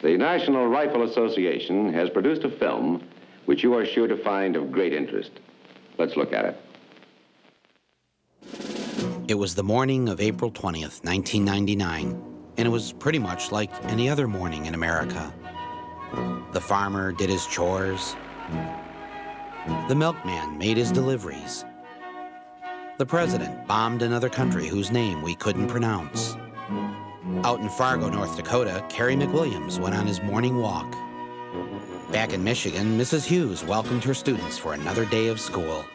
The National Rifle Association has produced a film which you are sure to find of great interest. Let's look at it. It was the morning of April 20th, 1999, and it was pretty much like any other morning in America. The farmer did his chores. The milkman made his deliveries. The president bombed another country whose name we couldn't pronounce. Out in Fargo, North Dakota, Carrie McWilliams went on his morning walk. Back in Michigan, Mrs. Hughes welcomed her students for another day of school.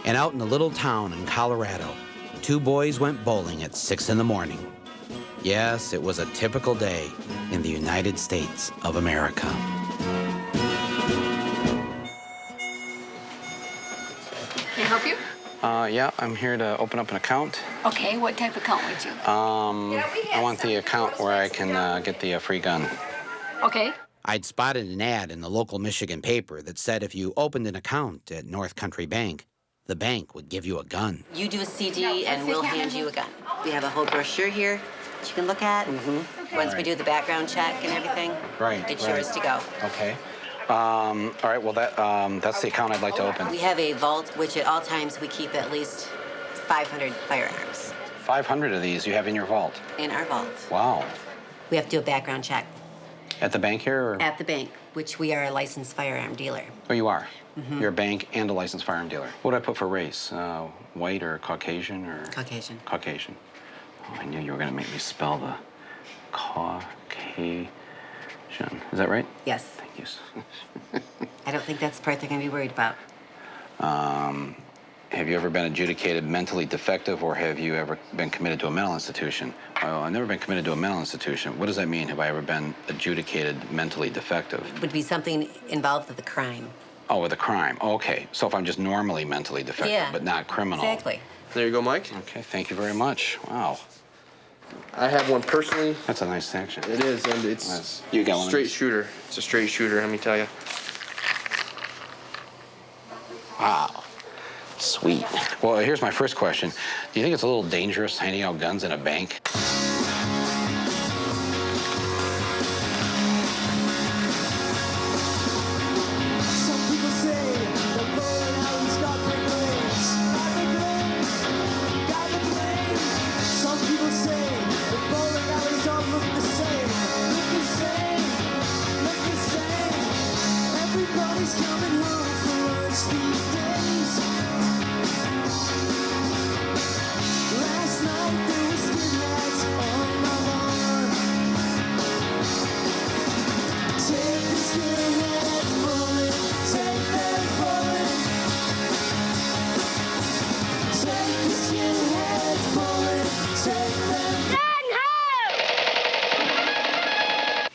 And out in a little town in Colorado, two boys went bowling at 6 in the morning. Yes, it was a typical day in the United States of America. Can I help you? Yeah, I'm here to open up an account. Okay, what type of account would you like? I want the account where I can get the free gun. Okay. I'd spotted an ad in the local Michigan paper that said if you opened an account at North Country Bank, the bank would give you a gun. You do a CD and we'll hand you a gun. We have a whole brochure here that you can look at. Mm-hmm. Once we do the background check and everything, it's yours to go. Okay. All right, well, that's the account I'd like to open. We have a vault, which at all times we keep at least 500 firearms. 500 of these you have in your vault? In our vault. Wow. We have to do a background check. At the bank here? Or? At the bank, which we are a licensed firearm dealer. Oh, you are? Mm-hmm. You're a bank and a licensed firearm dealer. What do I put for race? White or Caucasian or? Caucasian. Caucasian. Oh, I knew you were going to make me spell the Caucasian. Is that right? Yes. Thank you. I don't think that's the part they're going to be worried about. Have you ever been adjudicated mentally defective, or have you ever been committed to a mental institution? Oh, I've never been committed to a mental institution. What does that mean? Have I ever been adjudicated mentally defective? Would be something involved with a crime. Oh, with a crime. Okay. So if I'm just normally mentally defective, but not criminal. Exactly. There you go, Mike. Okay, thank you very much. Wow. I have one personally. That's a nice section. It is, and it's you got one straight shooter. It's a straight shooter, let me tell you. Wow. Sweet. Well, here's my first question. Do you think it's a little dangerous handing out guns in a bank?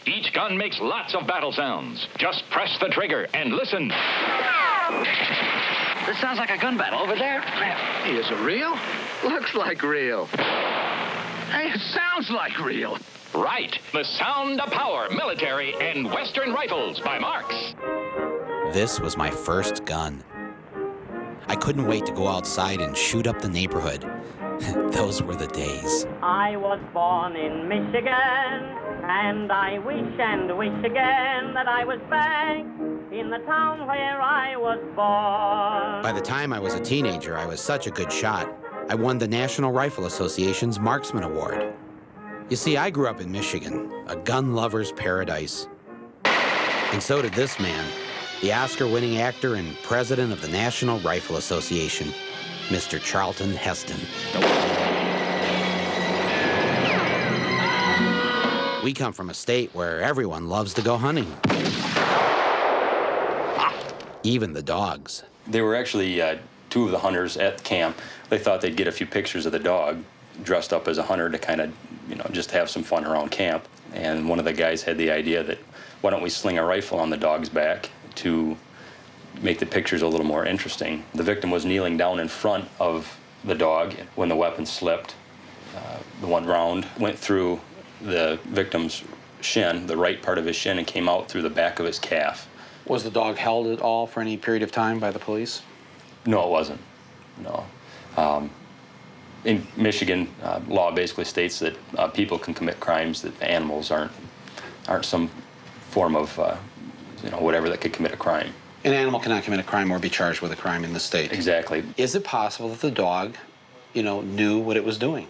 Each gun makes lots of battle sounds. Just press the trigger and listen. This sounds like a gun battle over there. Hey, is it real? Looks like real. Hey, it sounds like real. Right. The Sound of Power, Military and Western Rifles by Marks. This was my first gun. I couldn't wait to go outside and shoot up the neighborhood. Those were the days. I was born in Michigan, and I wish and wish again that I was back in the town where I was born. By the time I was a teenager, I was such a good shot. I won the National Rifle Association's Marksman Award. You see, I grew up in Michigan, a gun lover's paradise. And so did this man, the Oscar-winning actor and president of the National Rifle Association, Mr. Charlton Heston. We come from a state where everyone loves to go hunting. Even the dogs. There were actually two of the hunters at the camp. They thought they'd get a few pictures of the dog dressed up as a hunter to kind of, just have some fun around camp. And one of the guys had the idea that, why don't we sling a rifle on the dog's back to make the pictures a little more interesting. The victim was kneeling down in front of the dog when the weapon slipped. The one round went through the victim's shin, the right part of his shin, and came out through the back of his calf. Was the dog held at all for any period of time by the police? No, it wasn't. No. In Michigan, law basically states that people can commit crimes that animals aren't aren't some form of, whatever that could commit a crime. An animal cannot commit a crime or be charged with a crime in the state. Exactly. Is it possible that the dog, knew what it was doing?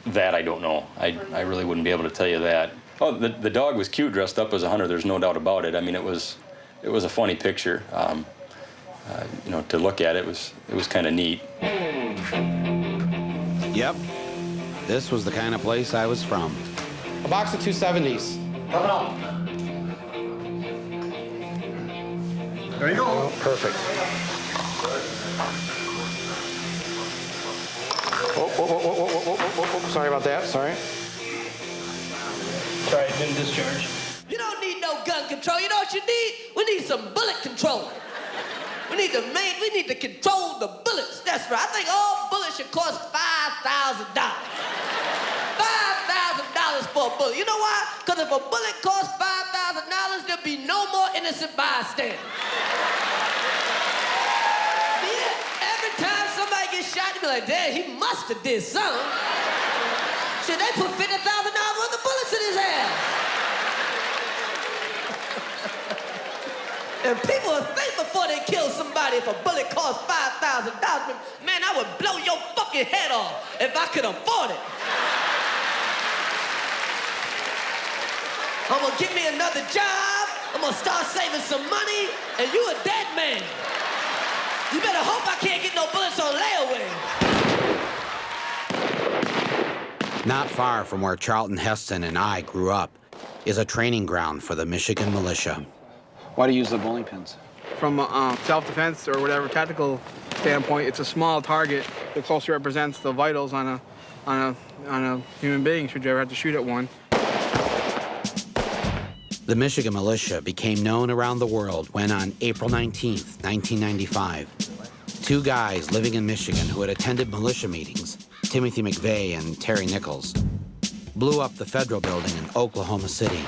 That I don't know. I really wouldn't be able to tell you that. Oh, the dog was cute dressed up as a hunter. There's no doubt about it. I mean, it was a funny picture. To look at it was kind of neat. Yep. This was the kind of place I was from. A box of 270s. Coming on. There you go. Perfect. Whoa. Sorry about that. Sorry. Sorry, didn't discharge. You don't need no gun control. You know what you need? We need some bullet control. We need to control the bullets. That's right. I think all bullets should cost $5,000. $5,000 for a bullet. You know why? Because if a bullet costs $5,000, there'll be no more innocent bystanders. Yeah, every time somebody gets shot, they'll be like, "Dad, he must have did something." Shit, they put $50,000 worth of bullets in his head. And people would think before they kill somebody if a bullet costs $5,000. Man, I would blow your fucking head off if I could afford it. I'm gonna get me another job, I'm gonna start saving some money, and you a dead man. You better hope I can't get no bullets on layaway. Not far from where Charlton Heston and I grew up is a training ground for the Michigan militia. Why do you use the bowling pins? From self-defense or whatever tactical standpoint, it's a small target that closely represents the vitals on a human being should you ever have to shoot at one. The Michigan militia became known around the world when on April 19th, 1995, two guys living in Michigan who had attended militia meetings, Timothy McVeigh and Terry Nichols, blew up the federal building in Oklahoma City,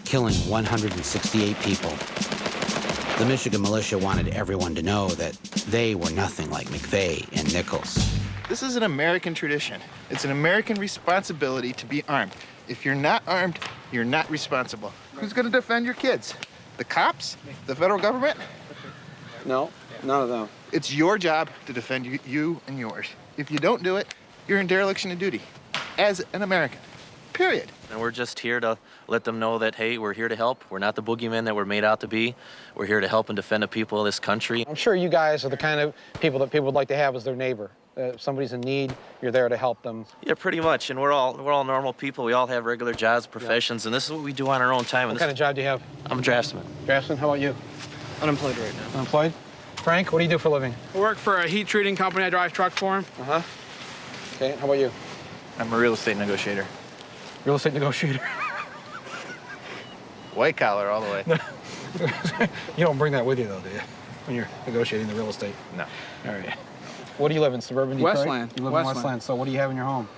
killing 168 people. The Michigan militia wanted everyone to know that they were nothing like McVeigh and Nichols. This is an American tradition. It's an American responsibility to be armed. If you're not armed, you're not responsible. Who's going to defend your kids? The cops? The federal government? No, none of them. It's your job to defend you and yours. If you don't do it, you're in dereliction of duty as an American, period. And we're just here to let them know that, hey, we're here to help. We're not the boogeymen that we're made out to be. We're here to help and defend the people of this country. I'm sure you guys are the kind of people that people would like to have as their neighbor. If somebody's in need, you're there to help them. Yeah, pretty much. And we're all normal people. We all have regular jobs, professions, and this is what we do on our own time. What kind of job do you have? I'm a draftsman. Draftsman, how about you? Unemployed right now. Unemployed? Frank, what do you do for a living? I work for a heat treating company. I drive trucks for them. Uh-huh. Okay, how about you? I'm a real estate negotiator. Real estate negotiator? White collar all the way. You don't bring that with you, though, do you? When you're negotiating the real estate? No. All right. What do you live in, suburban Detroit? Westland. You live in Westland. So what do you have in your home?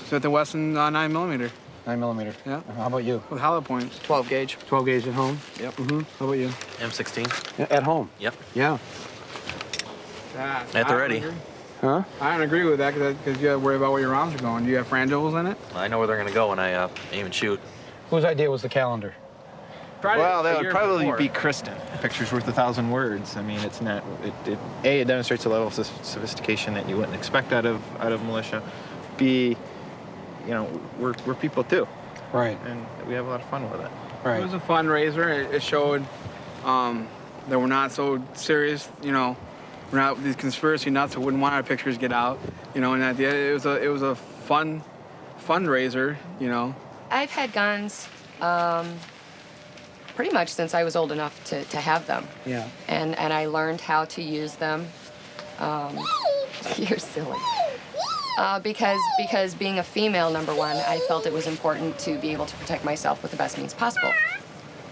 Smith & Wesson 9mm. 9mm. Yeah. How about you? With hollow points. 12 gauge. 12 gauge at home? Yep. Mm-hmm. How about you? M16. At home? Yep. Yeah. At the ready. Huh? I don't agree with that because you have to worry about where your rounds are going. Do you have frangibles in it? I know where they're going to go when I aim and shoot. Whose idea was the calendar? Well, that would probably be Kristen. Picture's worth 1,000 words. I mean, it's not. A, it demonstrates a level of sophistication that you wouldn't expect out of militia. B, we're people too. Right. And we have a lot of fun with it. Right. It was a fundraiser. It showed that we're not so serious. We're not these conspiracy nuts who wouldn't want our pictures get out. And at the end, it was a fun fundraiser. I've had guns. Pretty much since I was old enough to have them. Yeah. And I learned how to use them. You're silly. Because being a female, number one, I felt it was important to be able to protect myself with the best means possible.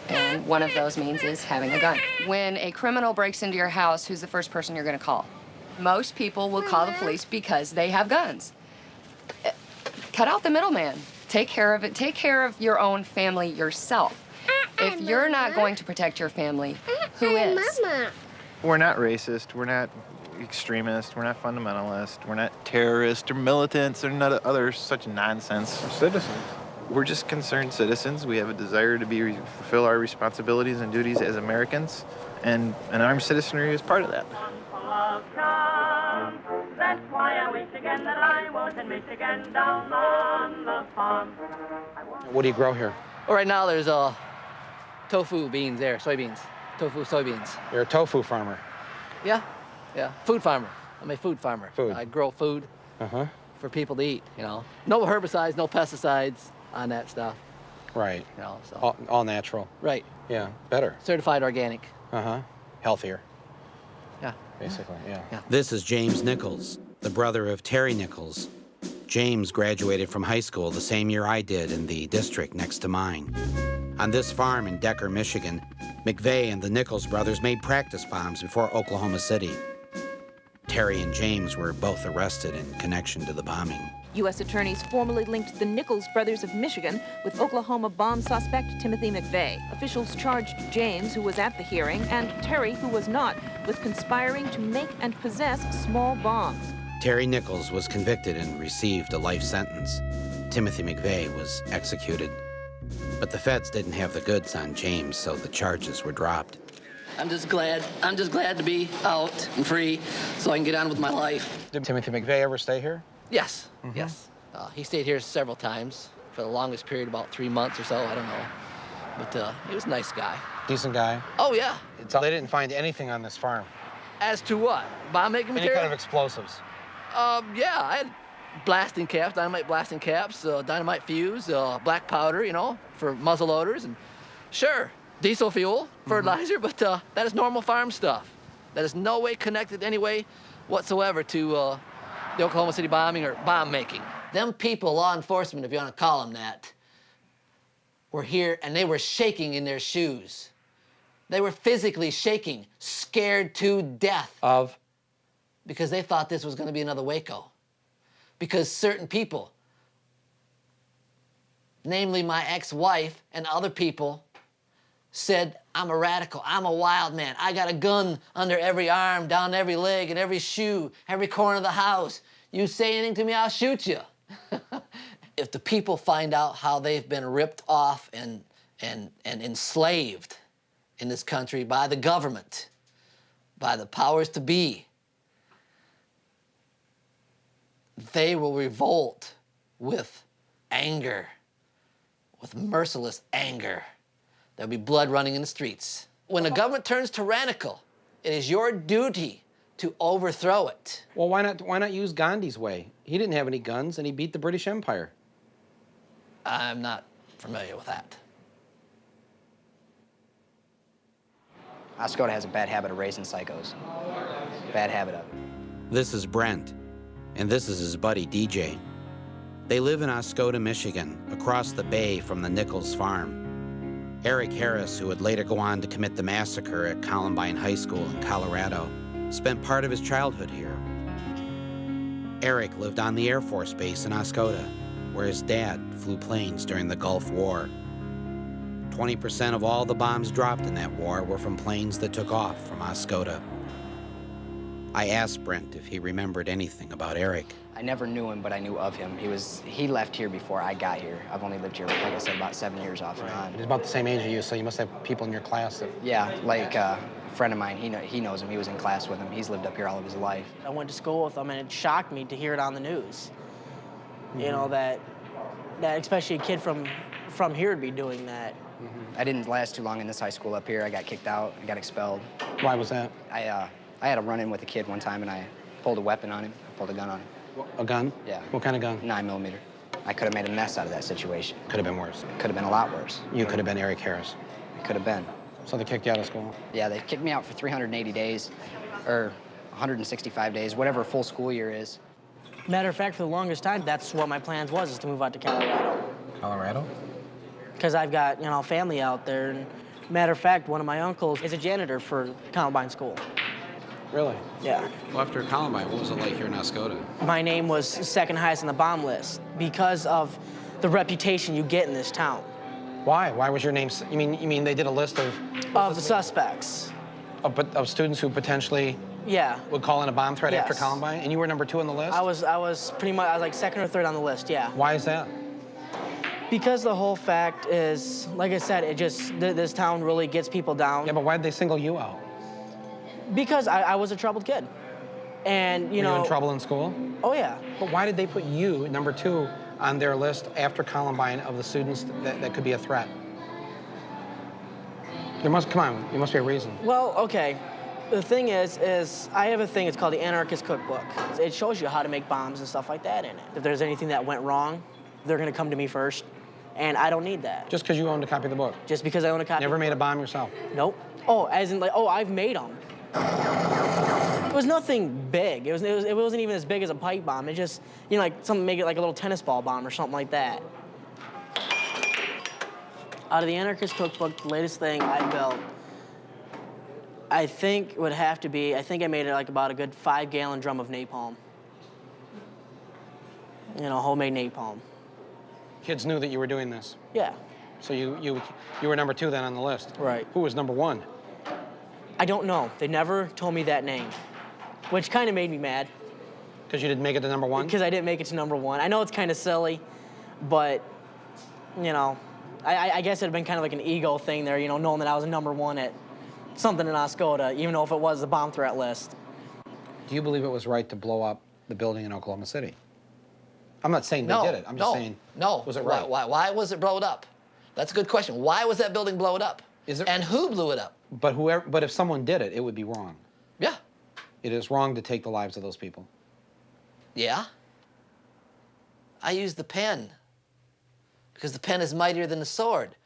And one of those means is having a gun. When a criminal breaks into your house, who's the first person you're going to call? Most people will call the police because they have guns. Cut out the middleman. Take care of it. Take care of your own family yourself. If you're not going to protect your family, who is? We're not racist. We're not extremists. We're not fundamentalists. We're not terrorists or militants or none of other such nonsense. We're citizens. We're just concerned citizens. We have a desire to fulfill our responsibilities and duties as Americans, and an armed citizenry is part of that. That's why I wish again that I was in Michigan down on the farm. What do you grow here? Well, right now there's tofu beans there, soybeans. Tofu, soybeans. You're a tofu farmer. Yeah, food farmer. I'm a food farmer. Food. I grow food for people to eat, you know. No herbicides, no pesticides on that stuff. Right. You know, so. All natural. Right. Yeah, better. Certified organic. Healthier. Yeah. Basically, yeah. This is James Nichols, the brother of Terry Nichols. James graduated from high school the same year I did in the district next to mine. On this farm in Decker, Michigan, McVeigh and the Nichols brothers made practice bombs before Oklahoma City. Terry and James were both arrested in connection to the bombing. U.S. attorneys formally linked the Nichols brothers of Michigan with Oklahoma bomb suspect Timothy McVeigh. Officials charged James, who was at the hearing, and Terry, who was not, with conspiring to make and possess small bombs. Terry Nichols was convicted and received a life sentence. Timothy McVeigh was executed. But the feds didn't have the goods on James, so the charges were dropped. I'm just glad to be out and free so I can get on with my life. Did Timothy McVeigh ever stay here? Yes, yes. He stayed here several times for the longest period, about 3 months or so, I don't know. But he was a nice guy. Decent guy? Oh, yeah. They didn't find anything on this farm. As to what? Bomb-making material? Any kind of explosives? Yeah, I had blasting caps, dynamite blasting caps, dynamite fuse, black powder, you know, for muzzle loaders, and sure, diesel fuel, fertilizer, but that is normal farm stuff. That is no way connected any way whatsoever to the Oklahoma City bombing or bomb making. Them people, law enforcement, if you want to call them that, were here and they were shaking in their shoes. They were physically shaking, scared to death. Of? Because they thought this was going to be another Waco. Because certain people, namely my ex-wife and other people, said, I'm a radical, I'm a wild man, I got a gun under every arm, down every leg, and every shoe, every corner of the house. You say anything to me, I'll shoot you. If the people find out how they've been ripped off and enslaved in this country by the government, by the powers to be, they will revolt with anger, with merciless anger. There'll be blood running in the streets. When the government turns tyrannical, it is your duty to overthrow it. Well, why not use Gandhi's way? He didn't have any guns, and he beat the British Empire. I'm not familiar with that. Oscoda has a bad habit of raising psychos. Bad habit of it. This is Brent, and this is his buddy DJ. They live in Oscoda, Michigan, across the bay from the Nichols farm. Eric Harris, who would later go on to commit the massacre at Columbine High School in Colorado, spent part of his childhood here. Eric lived on the Air Force Base in Oscoda, where his dad flew planes during the Gulf War. 20% of all the bombs dropped in that war were from planes that took off from Oscoda. I asked Brent if he remembered anything about Eric. I never knew him, but I knew of him. He left here before I got here. I've only lived here, like I said, about 7 years off and on. He's about the same age as you, so you must have people in your class that... Yeah, like a friend of mine, he knows him. He was in class with him. He's lived up here all of his life. I went to school with him, and it shocked me to hear it on the news. You know, that especially a kid from here would be doing that. I didn't last too long in this high school up here. I got kicked out. I got expelled. Why was that? I had a run-in with a kid one time, and I pulled a weapon on him. I pulled a gun on him. A gun? Yeah. What kind of gun? 9mm. I could have made a mess out of that situation. Could have been worse. Could have been a lot worse. You could have been Eric Harris. Could have been. So they kicked you out of school? Yeah, they kicked me out for 380 days, or 165 days, whatever a full school year is. Matter of fact, for the longest time, that's what my plans was, is to move out to Colorado. Colorado? Because I've got, family out there. And matter of fact, one of my uncles is a janitor for Columbine School. Really? Yeah. Well, after Columbine, what was it like here in Oscoda? My name was second highest on the bomb list because of the reputation you get in this town. Why? Why was your name... You mean they did a list of... Of the suspects. Of students who potentially... Yeah. Would call in a bomb threat Yes. after Columbine? And you were number 2 on the list? I was pretty much, like second or third on the list, yeah. Why is that? Because the whole fact is, like I said, this town really gets people down. Yeah, but why'd they single you out? Because I was a troubled kid. And, you know... Were you in trouble in school? Oh, yeah. But why did they put you, number 2, on their list after Columbine of the students that could be a threat? There must be a reason. Well, okay. The thing is I have a thing, it's called the Anarchist Cookbook. It shows you how to make bombs and stuff like that in it. If there's anything that went wrong, they're gonna come to me first, and I don't need that. Just because you owned a copy of the book? Just because I own a copy. Never made a bomb yourself? Nope. Oh, as in like, oh, I've made them. It was nothing big. It wasn't even as big as a pipe bomb. It just, you know, like something, make it like a little tennis ball bomb or something like that. Out of the Anarchist Cookbook, the latest thing I built, I think would have to be, I think I made it like about a good 5-gallon drum of napalm. You know, homemade napalm. Kids knew that you were doing this? Yeah. So you were number 2 then on the list? Right. Who was number 1? I don't know. They never told me that name, which kind of made me mad. Because you didn't make it to number 1? Because I didn't make it to number 1. I know it's kind of silly, but, you know, I guess it had been kind of like an ego thing there, you know, knowing that I was number 1 at something in Oscoda, even though if it was the bomb threat list. Do you believe it was right to blow up the building in Oklahoma City? I'm not saying they did it. I'm just saying, was it right? Why was it blown up? That's a good question. Why was that building blown up? And who blew it up? But if someone did it, it would be wrong. Yeah. It is wrong to take the lives of those people. Yeah. I use the pen because the pen is mightier than the sword.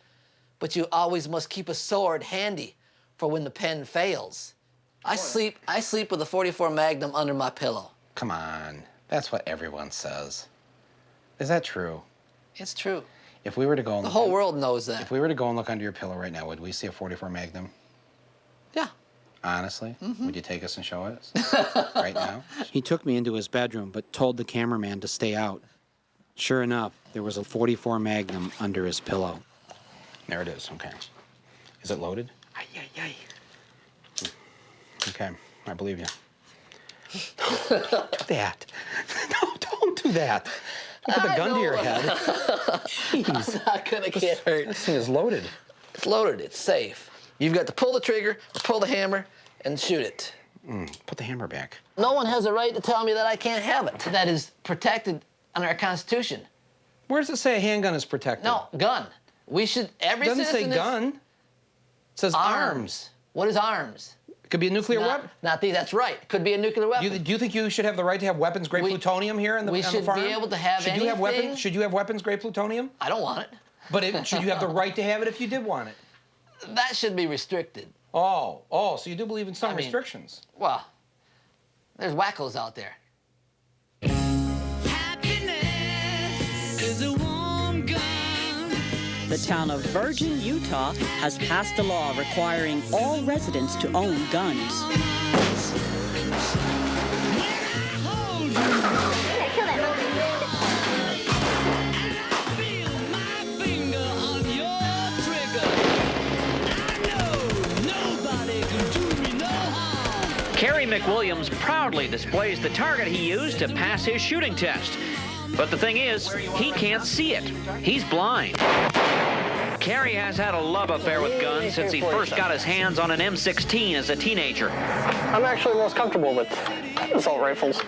But you always must keep a sword handy for when the pen fails. I sleep with a .44 Magnum under my pillow. Come on, that's what everyone says. Is that true? It's true. If we were to go and the whole world knows that. If we were to go and look under your pillow right now, would we see a .44 Magnum? Yeah. Honestly? Would you take us and show us right now? He took me into his bedroom, but told the cameraman to stay out. Sure enough, there was a .44 Magnum under his pillow. There it is, okay. Is it loaded? Ay, ay, ay. Okay, I believe you. Don't do that. No, don't do that. Don't put the gun to your head. Jeez. I'm not gonna get hurt. This thing is loaded. It's loaded, it's safe. You've got to pull the trigger, pull the hammer, and shoot it. Put the hammer back. No one has a right to tell me that I can't have it. That is protected under our Constitution. Where does it say a handgun is protected? No, gun. We should, every citizen... It doesn't say gun. It says arms. What is arms? It could be a nuclear weapon. That's right. It could be a nuclear weapon. Do you think you should have the right to have weapons-grade plutonium here on the farm? We should be able to have anything. Should you have weapons-grade plutonium? I don't want it. But should you have the right to have it if you did want it? That should be restricted. Oh, so you do believe in some restrictions? Well, there's wackos out there. The town of Virgin, Utah has passed a law requiring all residents to own guns. Kerry McWilliams proudly displays the target he used to pass his shooting test. But the thing is, he can't see it. He's blind. Kerry has had a love affair with guns since he first got his hands on an M16 as a teenager. I'm actually most comfortable with assault rifles.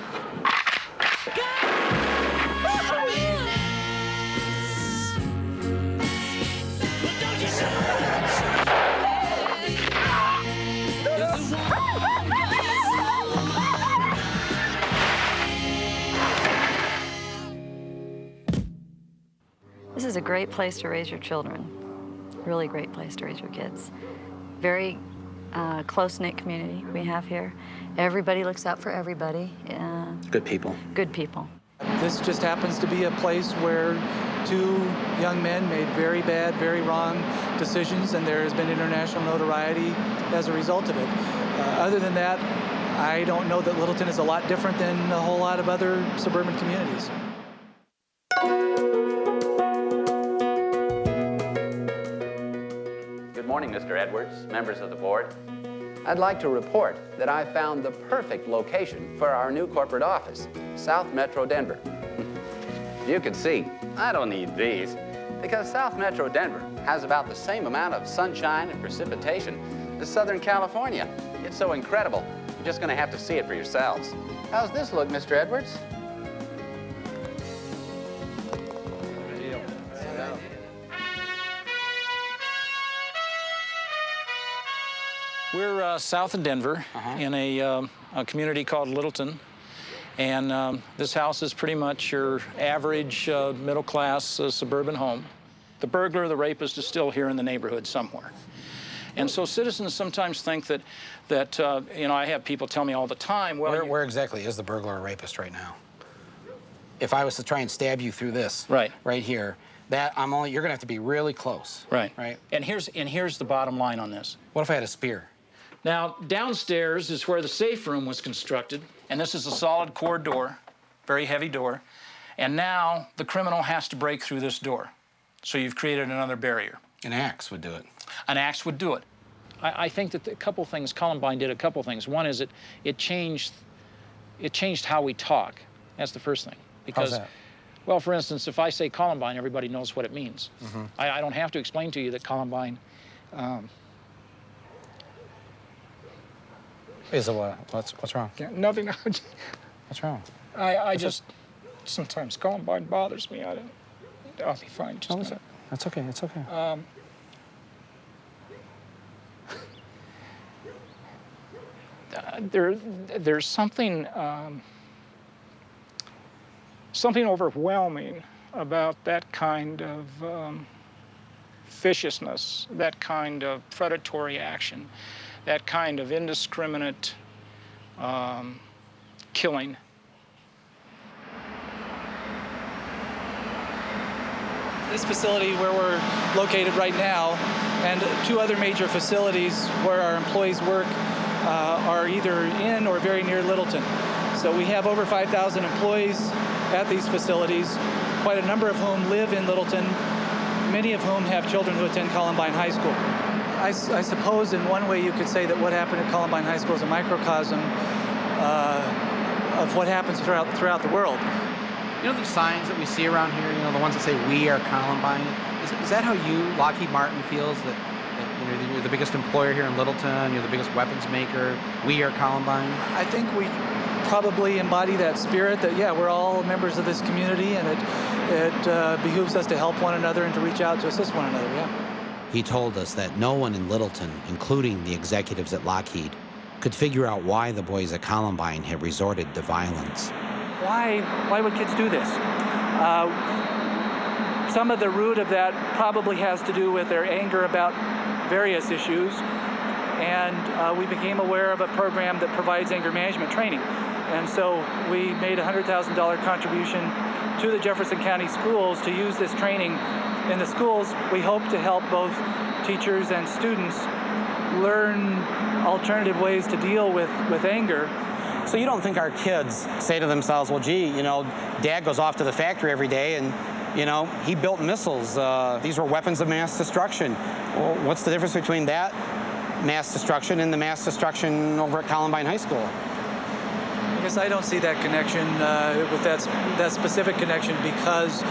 This is a great place to raise your children. Really great place to raise your kids. Very close-knit community we have here. Everybody looks out for everybody. Good people. Good people. This just happens to be a place where two young men made very bad, very wrong decisions, and there has been international notoriety as a result of it. Other than that, I don't know that Littleton is a lot different than a whole lot of other suburban communities. Good morning, Mr. Edwards, members of the board. I'd like to report that I found the perfect location for our new corporate office, South Metro Denver. You can see, I don't need these. because South Metro Denver has about the same amount of sunshine and precipitation as Southern California. It's so incredible. You're just going to have to see it for yourselves. How's this look, Mr. Edwards? We're south of Denver in a community called Littleton. And this house is pretty much your average middle-class suburban home. The burglar, the rapist is still here in the neighborhood somewhere. And so citizens sometimes think that you know, I have people tell me all the time, well... Where exactly is the burglar or rapist right now? If I was to try and stab you through this, right here, you're gonna have to be really close. Right. Right. And here's the bottom line on this. What if I had a spear? Now, downstairs is where the safe room was constructed, and this is a solid core door, very heavy door, and now the criminal has to break through this door. So you've created another barrier. An axe would do it. An axe would do it. I think that Columbine did a couple things. One is it changed how we talk. That's the first thing. Because, how's that? Well, for instance, if I say Columbine, everybody knows what it means. Mm-hmm. I don't have to explain to you that Columbine is a what? What's wrong? Yeah, nothing. What's wrong? I just sometimes Columbine bothers me. I'll be fine. Just no, that's okay. It's okay. There's something overwhelming about that kind of viciousness, that kind of predatory action, that kind of indiscriminate killing. This facility where we're located right now and two other major facilities where our employees work are either in or very near Littleton. So we have over 5,000 employees at these facilities, quite a number of whom live in Littleton, many of whom have children who attend Columbine High School. I suppose in one way you could say that what happened at Columbine High School is a microcosm of what happens throughout the world. You know the signs that we see around here, you know, the ones that say, "We are Columbine"? Is that how you, Lockheed Martin, feels that you know, you're the biggest employer here in Littleton, you're the biggest weapons maker, we are Columbine? I think we probably embody that spirit that, yeah, we're all members of this community, and it behooves us to help one another and to reach out to assist one another, yeah. He told us that no one in Littleton, including the executives at Lockheed, could figure out why the boys at Columbine had resorted to violence. Why would kids do this? Some of the root of that probably has to do with their anger about various issues, and we became aware of a program that provides anger management training. And so we made a $100,000 contribution to the Jefferson County schools to use this training. In the schools, we hope to help both teachers and students learn alternative ways to deal with anger. So you don't think our kids say to themselves, well, gee, you know, Dad goes off to the factory every day and, you know, he built missiles. These were weapons of mass destruction. Well, what's the difference between that mass destruction and the mass destruction over at Columbine High School? I guess I don't see that connection with that specific connection because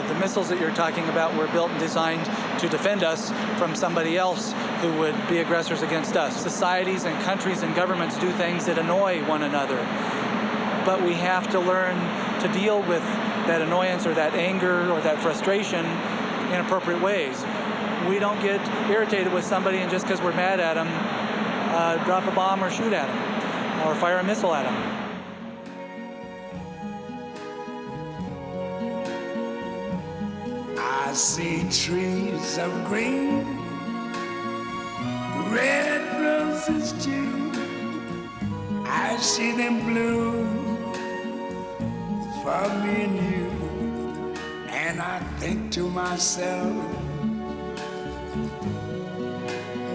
the missiles that you're talking about were built and designed to defend us from somebody else who would be aggressors against us. Societies and countries and governments do things that annoy one another, but we have to learn to deal with that annoyance or that anger or that frustration in appropriate ways. We don't get irritated with somebody and just because we're mad at them, drop a bomb or shoot at them or fire a missile at them. I see trees of green, red roses too. I see them bloom for me and you. And I think to myself,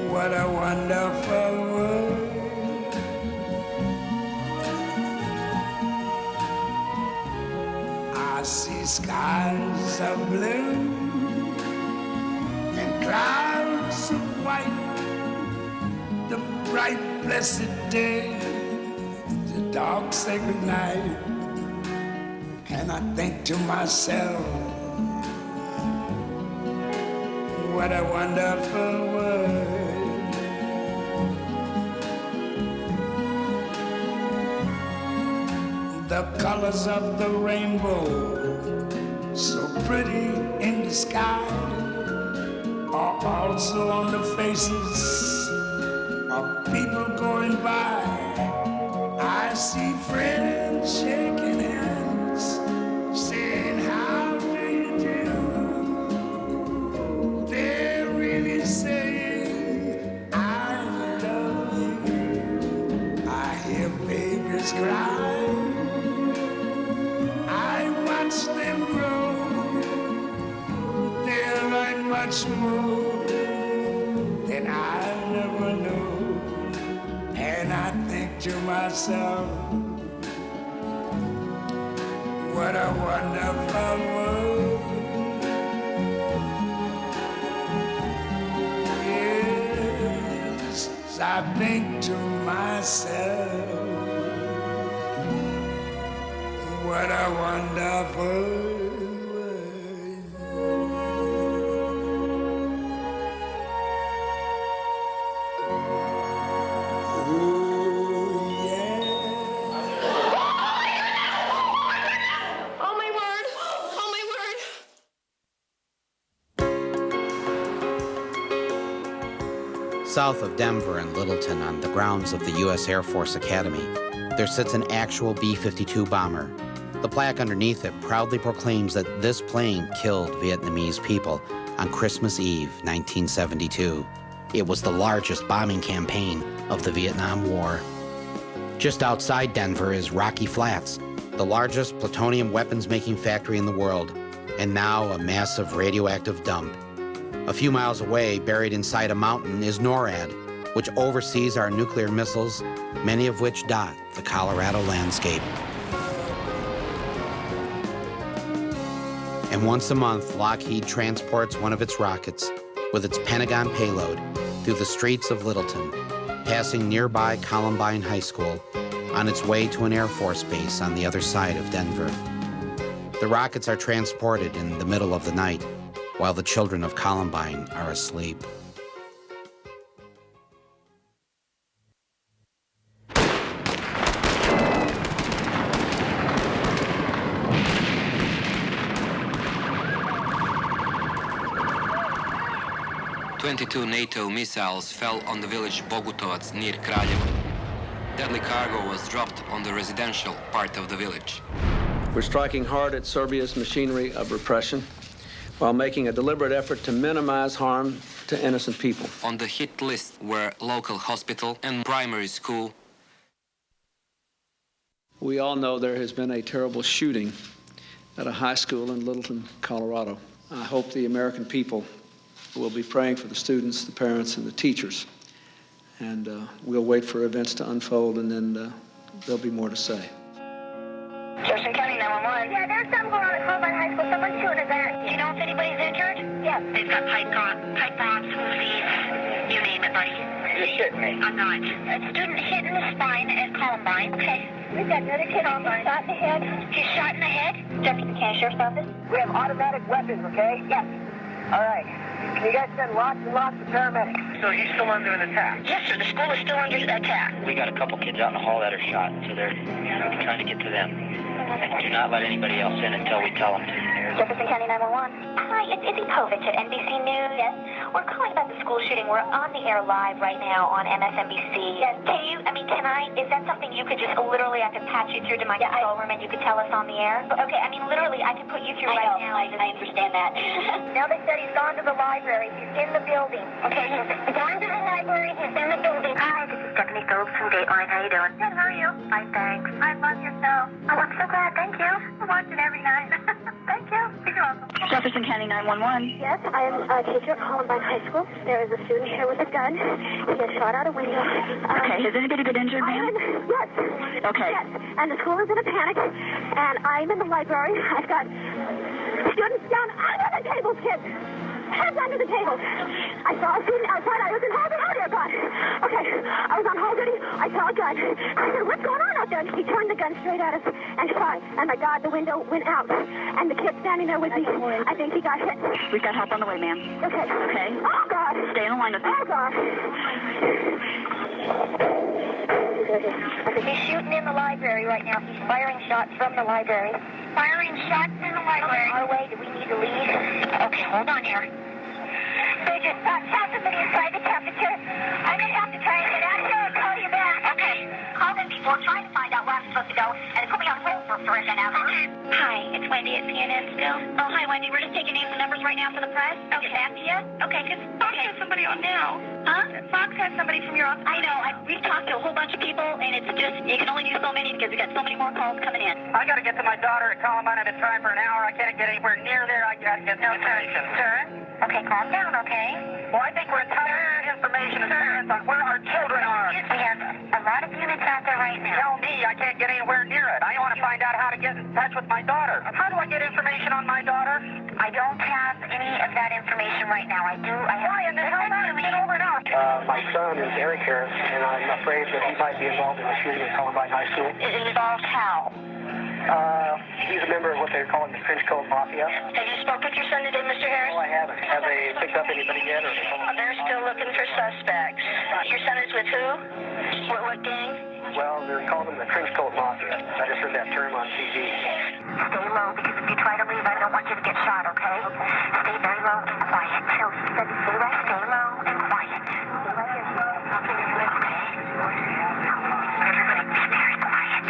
what a wonderful world. I see skies of blue and clouds of white, the bright blessed day, the dark sacred night. And I think to myself, what a wonderful world. The colors of the rainbow, so pretty in the sky, are also on the faces of people going by. I see friends shaking hands, saying, how do you do? They're really saying, I love you. I hear babies cry. I watch them grow. They'll learn much more than I ever knew. And I think to myself, what a wonderful world. Yes, I think to myself, what a wonderful South of Denver and Littleton, on the grounds of the U.S. Air Force Academy, there sits an actual B-52 bomber. The plaque underneath it proudly proclaims that this plane killed Vietnamese people on Christmas Eve, 1972. It was the largest bombing campaign of the Vietnam War. Just outside Denver is Rocky Flats, the largest plutonium weapons-making factory in the world, and now a massive radioactive dump. A few miles away, buried inside a mountain, is NORAD, which oversees our nuclear missiles, many of which dot the Colorado landscape. And once a month, Lockheed transports one of its rockets with its Pentagon payload through the streets of Littleton, passing nearby Columbine High School on its way to an Air Force base on the other side of Denver. The rockets are transported in the middle of the night, while the children of Columbine are asleep. .22 NATO missiles fell on the village Bogutovac near Kraljevo. Deadly cargo was dropped on the residential part of the village. We're striking hard at Serbia's machinery of repression while making a deliberate effort to minimize harm to innocent people. On the hit list were local hospital and primary school. We all know there has been a terrible shooting at a high school in Littleton, Colorado. I hope the American people will be praying for the students, the parents, and the teachers. And we'll wait for events to unfold, and then there'll be more to say. Jefferson County 911. Yeah, there's something going on at Columbine High School. Someone's shooting at that. Do you know if anybody's injured? Yeah. They've got pipe bombs, Uzis, you name it, buddy. You're shitting me. I'm not. A student hit in the spine at Columbine. Okay. We've got another kid on shot in the head. He's shot in the head. Jefferson County Sheriff's Office. We have automatic weapons, okay? Yes. All right. Can you guys send lots and lots of paramedics? So he's still under an attack? Yes, sir. The school is still under attack. We got a couple kids out in the hall that are shot, so they're trying to get to them. And do not let anybody else in until we tell them to. Jefferson County 911. Hi, it's Izzy Povich at NBC News. Yes. We're calling about the school shooting. We're on the air live right now on MSNBC. Yes. Can I, is that something you could just literally, I could patch you through to my control room and you could tell us on the air? Okay, literally, I can put you through right now. I understand that. Now they said he's gone to the library. He's in the building. Okay, he's gone to the library. He's in the building. Hi, this is Stephanie Phillips from Dateline. How you doing? Good, how are you? Fine, thanks. I love your show. Oh, I'm so glad. Thank you. I watch it every night. Thank you. You're welcome. Jefferson County 911. Yes, I am a teacher at Columbine High School. There is a student here with a gun. He got shot out a window. Okay, has anybody been injured, ma'am? Yes. Okay. Yes, and the school is in a panic, and I'm in the library. I've got students down under the table, kids. Hands under the table. I saw a student outside. I was in hall. Oh, dear God. Okay, I was on hall duty. I saw a gun. I said, what's going on out there? He turned the gun straight at us and shot. And my God, the window went out. And the kid standing there with me, I think he got hit. We've got help on the way, ma'am. Okay. Okay. Oh, God. Stay on the line with me. Oh, God. He's shooting in the library right now. He's firing shots from the library. Firing shots in the library. On our way. Do we need to leave? Okay, hold on here. Bridget, tell somebody inside the cafeteria. I'm going to have to try and get out here and call you back. Okay. Call them before trying to find out where I'm supposed to go and put me on hold for an hour. Hi, it's Wendy at CNN still. Oh, hi, Wendy. We're just taking names and numbers right now for the press. Okay. Get back to you? Okay, because Fox has somebody on now. Huh? Fox has somebody from your office. I know. We've talked to a whole bunch of people, and it's just, you can only do so many because we got so many more calls coming in. I got to get to my daughter at Columbine. I've been trying for an hour. I can't get anywhere near there. I got to get no information. Sir? Okay, calm down, okay? Well, I think we're entitled to information as parents on where our children are. We have a lot of units out there right now. Tell me, I can't get anywhere near it. I want to find out how to get in touch with my daughter. How do I get information on my daughter? I don't have any of that information right now. I do. Why in the hell not? Get over now. My son is Eric Harris, and I'm afraid that he might be involved in the shooting at Columbine High School. Involved how? He's a member of what they're calling the trench coat mafia. Have you spoke with your son today, Mr. Harris? No, I haven't. Have they picked up anybody yet? Or They're still looking for suspects. Your son is with who? What gang? Well, they're calling them the trench coat mafia. I just heard that term on TV. Stay low, because if you try to leave, I don't want you to get shot, okay? Stay very low and quiet. Tell he said to stay right, stay low and quiet. Stay right here. Okay? Everybody be very quiet.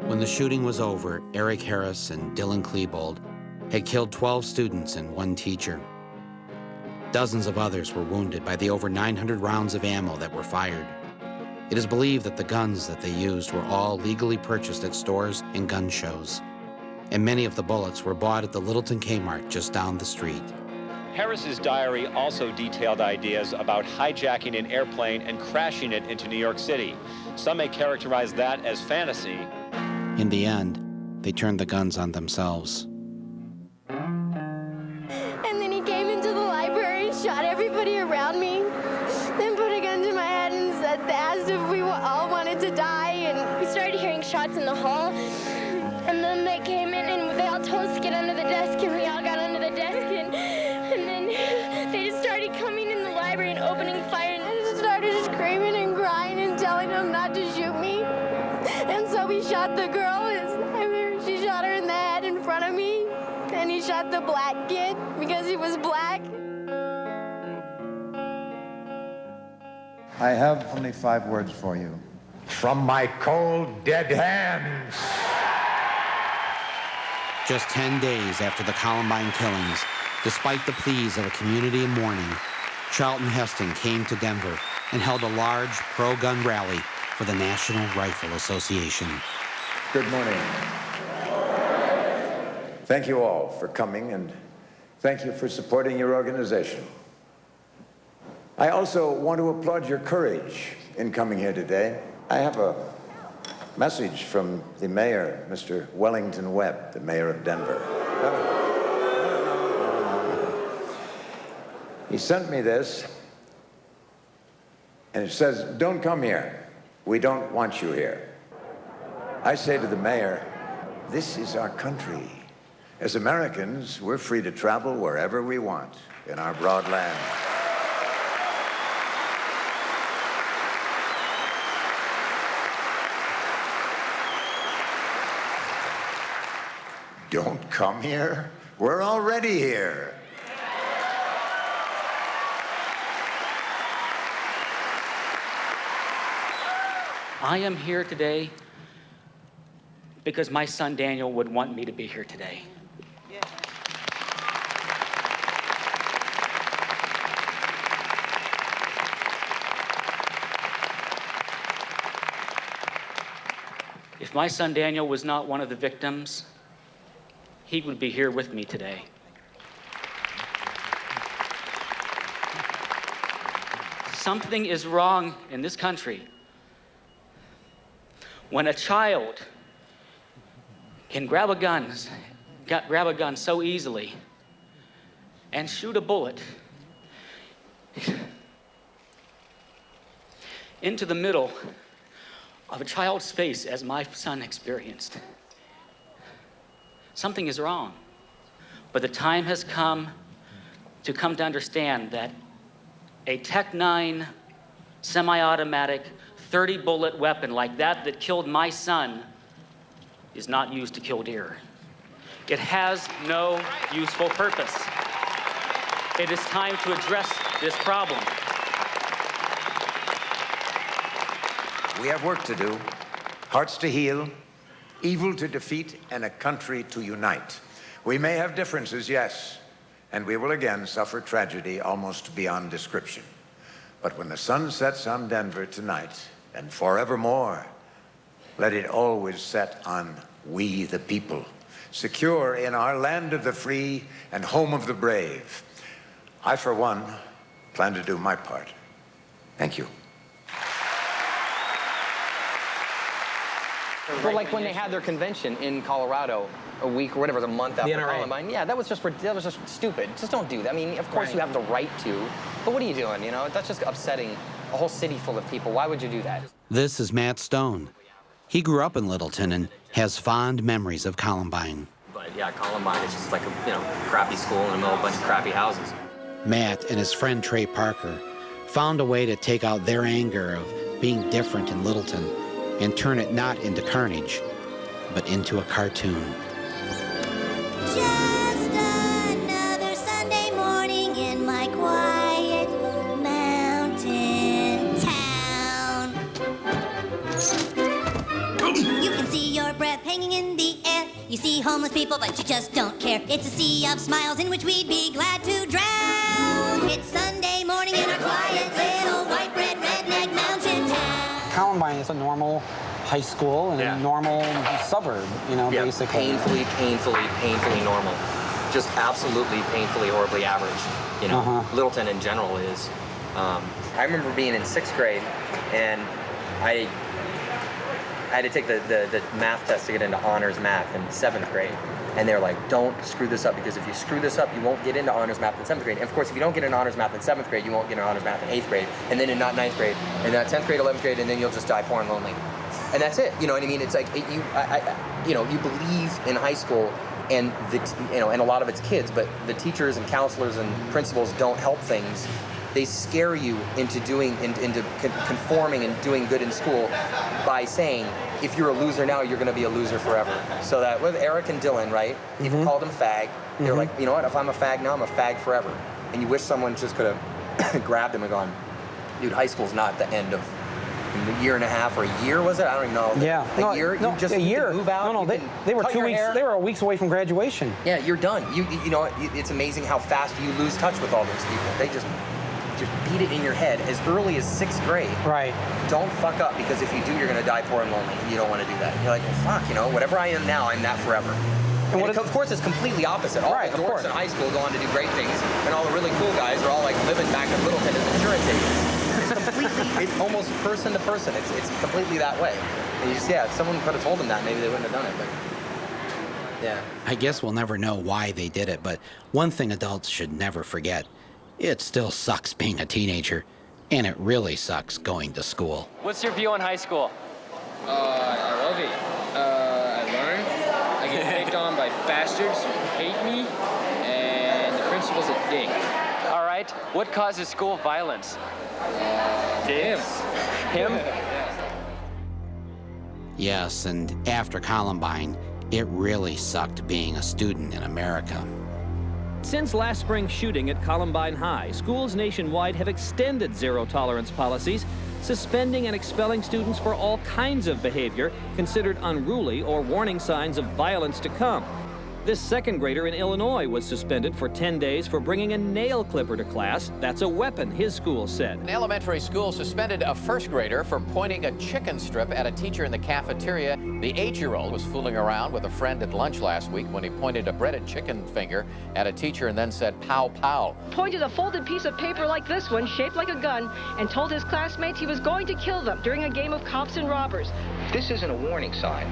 When the shooting was over, Eric Harris and Dylan Klebold had killed 12 students and 1 teacher. Dozens of others were wounded by the over 900 rounds of ammo that were fired. It is believed that the guns that they used were all legally purchased at stores and gun shows, and many of the bullets were bought at the Littleton Kmart just down the street. Harris's diary also detailed ideas about hijacking an airplane and crashing it into New York City. Some may characterize that as fantasy. In the end, they turned the guns on themselves. And then he came into the library and shot everybody around me, then put a gun to my head and asked if we all wanted to die. And we started hearing shots in the hall, and then they came in and they all told us to get under the desk, and we all got under the desk, and then they just started coming in the library and opening fire, and I just started screaming and crying and telling them not to shoot me. And so we shot the girl. She shot her in the head in front of me, and he shot the black kid because he was black. I have only 5 words for you. From my cold, dead hands. Just 10 days after the Columbine killings, despite the pleas of a community in mourning, Charlton Heston came to Denver and held a large pro-gun rally for the National Rifle Association. Good morning. Thank you all for coming, and thank you for supporting your organization. I also want to applaud your courage in coming here today. I have a message from the mayor, Mr. Wellington Webb, the mayor of Denver. He sent me this, and it says, "Don't come here. We don't want you here." I say to the mayor, this is our country. As Americans, we're free to travel wherever we want in our broad land. Don't come here. We're already here. I am here today because my son Daniel would want me to be here today. If my son Daniel was not one of the victims, he would be here with me today. Something is wrong in this country when a child can grab a gun so easily and shoot a bullet into the middle of a child's face, as my son experienced. Something is wrong. But the time has come to understand that a Tech-9 semi-automatic 30-bullet weapon like that killed my son is not used to kill deer. It has no useful purpose. It is time to address this problem. We have work to do, hearts to heal, evil to defeat, and a country to unite. We may have differences, yes, and we will again suffer tragedy almost beyond description. But when the sun sets on Denver tonight, and forevermore, let it always set on we the people, secure in our land of the free and home of the brave. I, for one, plan to do my part. Thank you. Well, like when they had their convention in Colorado a week or whatever, a month after Columbine, yeah, that was just stupid. Just don't do that. I mean, of course you have the right to, but what are you doing, you know? That's just upsetting a whole city full of people. Why would you do that? This is Matt Stone. He grew up in Littleton and has fond memories of Columbine. But yeah, Columbine is just like a, crappy school in the middle of a bunch of crappy houses. Matt and his friend Trey Parker found a way to take out their anger of being different in Littleton and turn it not into carnage, but into a cartoon. Just another Sunday morning in my quiet mountain town. You can see your breath hanging in the air. You see homeless people, but you just don't care. It's a sea of smiles in which we'd be glad to drown. It's Sunday morning in our quiet little white bread redneck mountain town. Columbine is a normal high school in a normal suburb, basically. Painfully normal. Just absolutely painfully, horribly average. Littleton in general is. I remember being in 6th grade, and I had to take the math test to get into honors math in 7th grade. And they're like, don't screw this up, because if you screw this up, you won't get into honors math in 7th grade. And of course, if you don't get into honors math in 7th grade, you won't get into honors math in 8th grade, and then in not 9th grade, and not 10th grade, 11th grade, and then you'll just die poor and lonely. And that's it. You know what I mean? It's like you believe in high school, and and a lot of it's kids, but the teachers and counselors and principals don't help things. They scare you into conforming and doing good in school by saying, if you're a loser now, you're going to be a loser forever. So that with Eric and Dylan, right? He called him fag. They're like, you know what? If I'm a fag now, I'm a fag forever. And you wish someone just could have grabbed him and gone, dude, high school's not the end of a year and a half or a year, was it? I don't even know. Yeah. A year? No, a year. Move out. No, they were 2 weeks. They were weeks away from graduation. Yeah, you're done. You know, it's amazing how fast you lose touch with all those people. They just beat it in your head as early as 6th grade. Right. Don't fuck up, because if you do, you're going to die poor and lonely. You don't want to do that. You're like, well, fuck, whatever I am now, I'm that forever. And of course, it's completely opposite. All the dorks in high school go on to do great things, and all the really cool guys are all like living back in Littleton as maturity. It's almost person to person. It's completely that way. And you just, if someone could have told them that, maybe they wouldn't have done it. But yeah. I guess we'll never know why they did it, but one thing adults should never forget: it still sucks being a teenager, and it really sucks going to school. What's your view on high school? I love it. I learn. I get picked on by bastards who hate me, and the principal's a dick. All right. What causes school violence? Him. Yes, and after Columbine, it really sucked being a student in America. Since last spring's shooting at Columbine High, schools nationwide have extended zero-tolerance policies, suspending and expelling students for all kinds of behavior considered unruly or warning signs of violence to come. This second grader in Illinois was suspended for 10 days for bringing a nail clipper to class. That's a weapon, his school said. An elementary school suspended a first grader for pointing a chicken strip at a teacher in the cafeteria. The 8-year-old was fooling around with a friend at lunch last week when he pointed a breaded chicken finger at a teacher and then said, "Pow, pow." Pointed a folded piece of paper like this one, shaped like a gun, and told his classmates he was going to kill them during a game of cops and robbers. If this isn't a warning sign,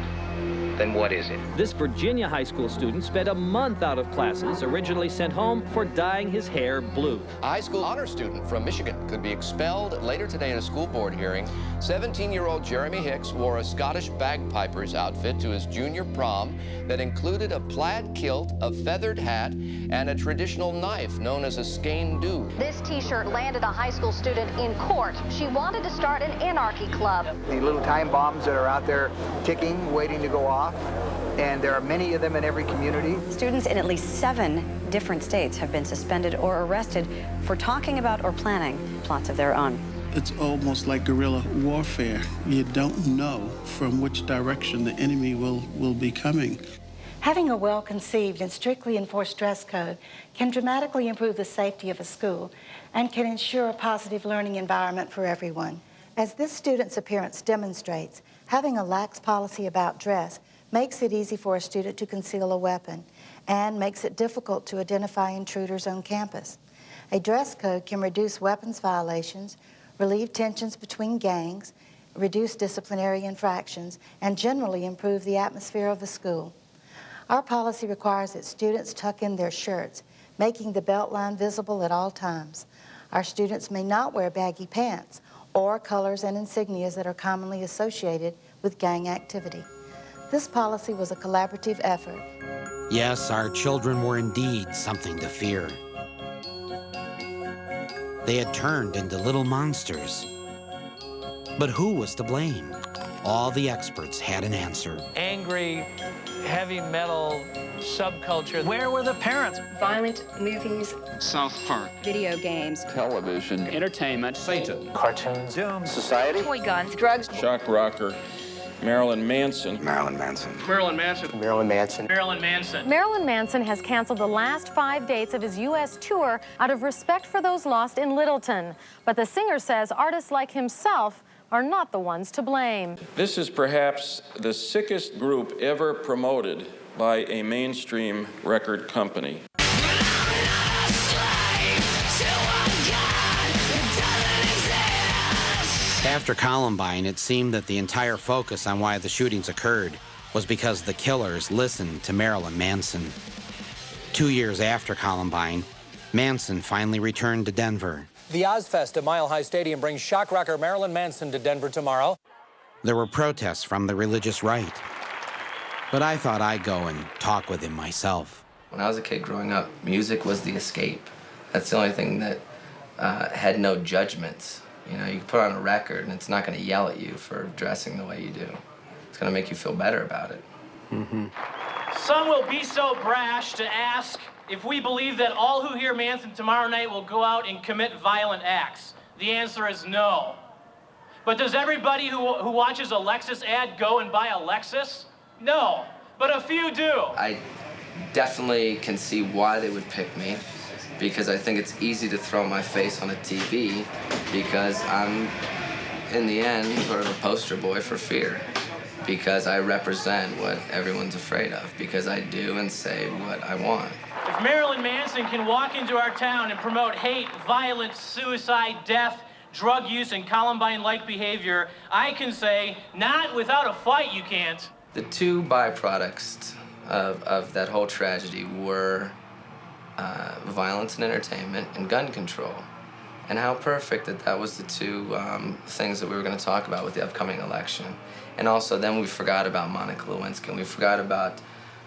then what is it? This Virginia high school student spent a month out of classes, originally sent home for dyeing his hair blue. A high school honor student from Michigan could be expelled later today in a school board hearing. 17-year-old Jeremy Hicks wore a Scottish bagpiper's outfit to his junior prom that included a plaid kilt, a feathered hat, and a traditional knife known as a skein dhu. This T-shirt landed a high school student in court. She wanted to start an anarchy club. The little time bombs that are out there ticking, waiting to go off, and there are many of them in every community. Students in at least 7 different states have been suspended or arrested for talking about or planning plots of their own. It's almost like guerrilla warfare. You don't know from which direction the enemy will be coming. Having a well-conceived and strictly enforced dress code can dramatically improve the safety of a school and can ensure a positive learning environment for everyone. As this student's appearance demonstrates, having a lax policy about dress makes it easy for a student to conceal a weapon and makes it difficult to identify intruders on campus. A dress code can reduce weapons violations, relieve tensions between gangs, reduce disciplinary infractions, and generally improve the atmosphere of the school. Our policy requires that students tuck in their shirts, making the belt line visible at all times. Our students may not wear baggy pants or colors and insignias that are commonly associated with gang activity. This policy was a collaborative effort. Yes, our children were indeed something to fear. They had turned into little monsters. But who was to blame? All the experts had an answer. Angry, heavy metal subculture. Where were the parents? Violent movies. South Park. Video games. Television. Entertainment. Satan. Cartoons. Doom. Society. Toy guns. Drugs. Shock rocker. Marilyn Manson. Marilyn Manson. Marilyn Manson. Marilyn Manson. Marilyn Manson. Marilyn Manson has canceled the last 5 dates of his U.S. tour out of respect for those lost in Littleton. But the singer says artists like himself are not the ones to blame. This is perhaps the sickest group ever promoted by a mainstream record company. After Columbine, it seemed that the entire focus on why the shootings occurred was because the killers listened to Marilyn Manson. 2 years after Columbine, Manson finally returned to Denver. The Ozfest at Mile High Stadium brings shock rocker Marilyn Manson to Denver tomorrow. There were protests from the religious right, but I thought I'd go and talk with him myself. When I was a kid growing up, music was the escape. That's the only thing that had no judgments. You know, you can put on a record and it's not going to yell at you for dressing the way you do. It's going to make you feel better about it. Mm-hmm. Some will be so brash to ask if we believe that all who hear Manson tomorrow night will go out and commit violent acts. The answer is no. But does everybody who watches a Lexus ad go and buy a Lexus? No, but a few do. I definitely can see why they would pick me, because I think it's easy to throw my face on a TV because I'm, in the end, sort of a poster boy for fear. Because I represent what everyone's afraid of, because I do and say what I want. If Marilyn Manson can walk into our town and promote hate, violence, suicide, death, drug use, and Columbine-like behavior, I can say, not without a fight you can't. The two byproducts of that whole tragedy were violence and entertainment and gun control. And how perfect that was the two things that we were going to talk about with the upcoming election. And also then we forgot about Monica Lewinsky, and we forgot about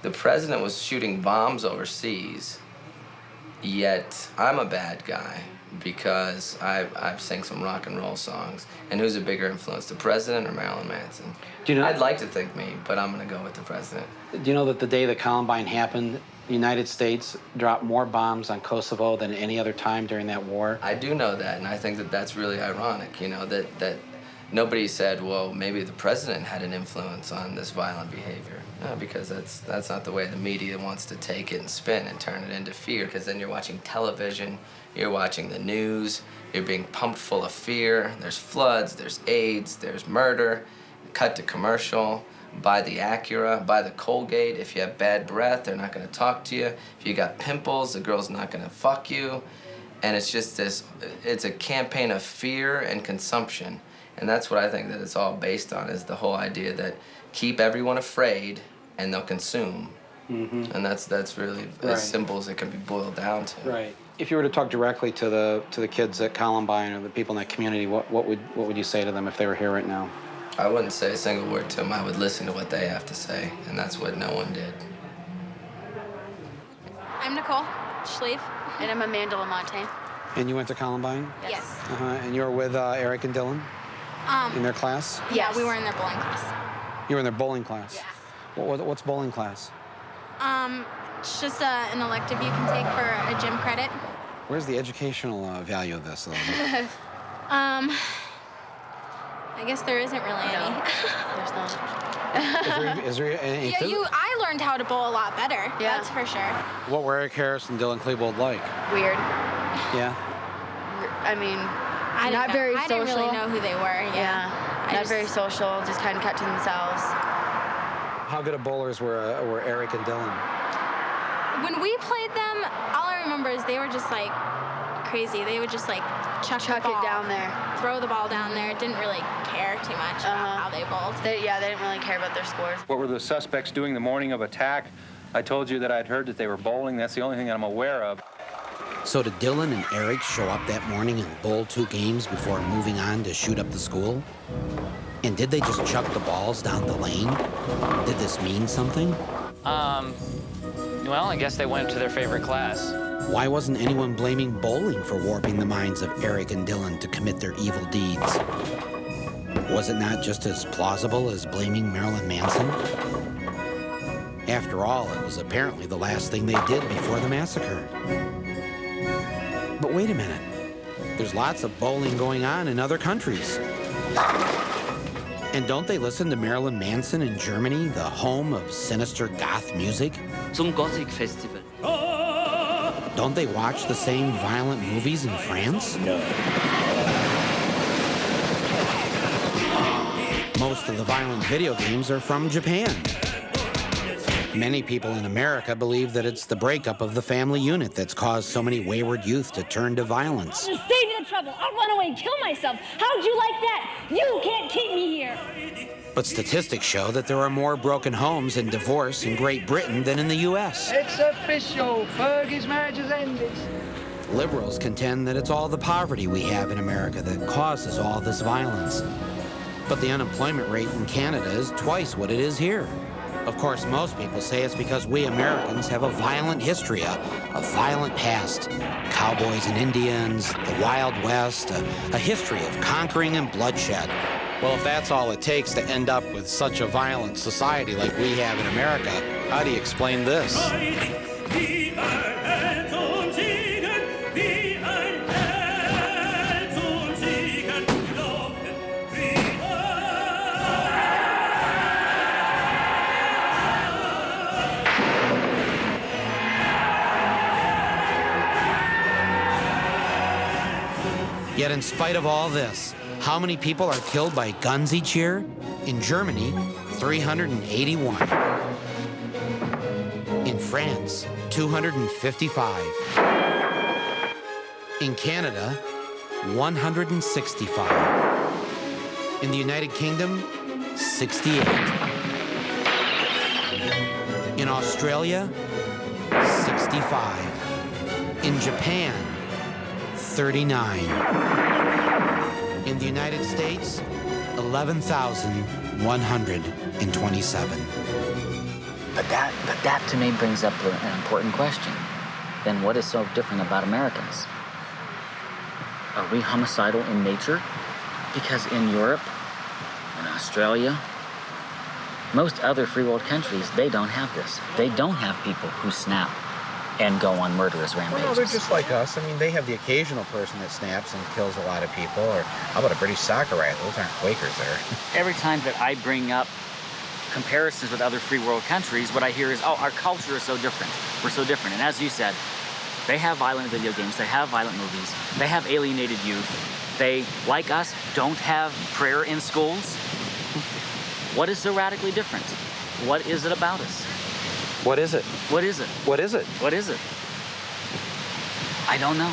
the president was shooting bombs overseas, yet I'm a bad guy because I've sang some rock and roll songs. And who's a bigger influence, the president or Marilyn Manson? Do you know, I'd like to think me, but I'm going to go with the president. Do you know that the day that Columbine happened, the United States dropped more bombs on Kosovo than any other time during that war? I do know that, and I think that that's really ironic, you know, that nobody said, well, maybe the president had an influence on this violent behavior. No, because that's not the way the media wants to take it and spin and turn it into fear, because then you're watching television, you're watching the news, you're being pumped full of fear. There's floods, there's AIDS, there's murder. Cut to commercial. Buy the Acura, buy the Colgate. If you have bad breath, they're not going to talk to you. If you got pimples, the girl's not going to fuck you. And it's just this, it's a campaign of fear and consumption. And that's what I think that it's all based on, is the whole idea that keep everyone afraid and they'll consume. Mm-hmm. And that's really as simple as it can be boiled down to. Right. If you were to talk directly to the kids at Columbine or the people in that community, what would you say to them if they were here right now? I wouldn't say a single word to them. I would listen to what they have to say, and that's what no one did. I'm Nicole Schlief. And I'm Amanda Lamontagne. And you went to Columbine? Yes. And you were with Eric and Dylan in their class? Yeah, we were in their bowling class. You were in their bowling class? Yeah. What's bowling class? It's just an elective you can take for a gym credit. Where's the educational value of this? I guess there isn't really any. There's not. Is there any? Yeah, I learned how to bowl a lot better. Yeah. That's for sure. What were Eric Harris and Dylan Klebold like? Weird. Yeah. I mean, not very social. I didn't really know who they were. Yeah. Not very social. Just kind of kept to themselves. How good of bowlers were Eric and Dylan? When we played them, all I remember is they were just like crazy. They would just like chuck it down there, throw the ball down there. Didn't really care too much about how they bowled. They didn't really care about their scores. What were the suspects doing the morning of attack? I told you that I'd heard that they were bowling. That's the only thing that I'm aware of. So did Dylan and Eric show up that morning and bowl 2 games before moving on to shoot up the school? And did they just chuck the balls down the lane? Did this mean something? Well, I guess they went to their favorite class. Why wasn't anyone blaming bowling for warping the minds of Eric and Dylan to commit their evil deeds? Was it not just as plausible as blaming Marilyn Manson? After all, it was apparently the last thing they did before the massacre. But wait a minute. There's lots of bowling going on in other countries. And don't they listen to Marilyn Manson in Germany, the home of sinister goth music? Zum Gothic Festival. Don't they watch the same violent movies in France? No. Most of the violent video games are from Japan. Many people in America believe that it's the breakup of the family unit that's caused so many wayward youth to turn to violence. Save you the trouble. I'll run away and kill myself. How'd you like that? You can't keep me here. But statistics show that there are more broken homes and divorce in Great Britain than in the U.S. It's official. Fergie's marriage has ended. Liberals contend that it's all the poverty we have in America that causes all this violence. But the unemployment rate in Canada is twice what it is here. Of course, most people say it's because we Americans have a violent history, a violent past. Cowboys and Indians, the Wild West, a history of conquering and bloodshed. Well, if that's all it takes to end up with such a violent society like we have in America, how do you explain this? Yet in spite of all this, how many people are killed by guns each year? In Germany, 381. In France, 255. In Canada, 165. In the United Kingdom, 68. In Australia, 65. In Japan, 39. In the United States, 11,127. But that to me brings up an important question. Then what is so different about Americans? Are we homicidal in nature? Because in Europe, in Australia, most other free world countries, they don't have this. They don't have people who snap and go on murderous rampages. Well, no, they're just like us. I mean, they have the occasional person that snaps and kills a lot of people. Or how about a British soccer riot? Those aren't Quakers there. Every time that I bring up comparisons with other free world countries, what I hear is, oh, our culture is so different. We're so different. And as you said, they have violent video games, they have violent movies, they have alienated youth. They, like us, don't have prayer in schools. What is so radically different? What is it about us? What is it? What is it? What is it? What is it? I don't know.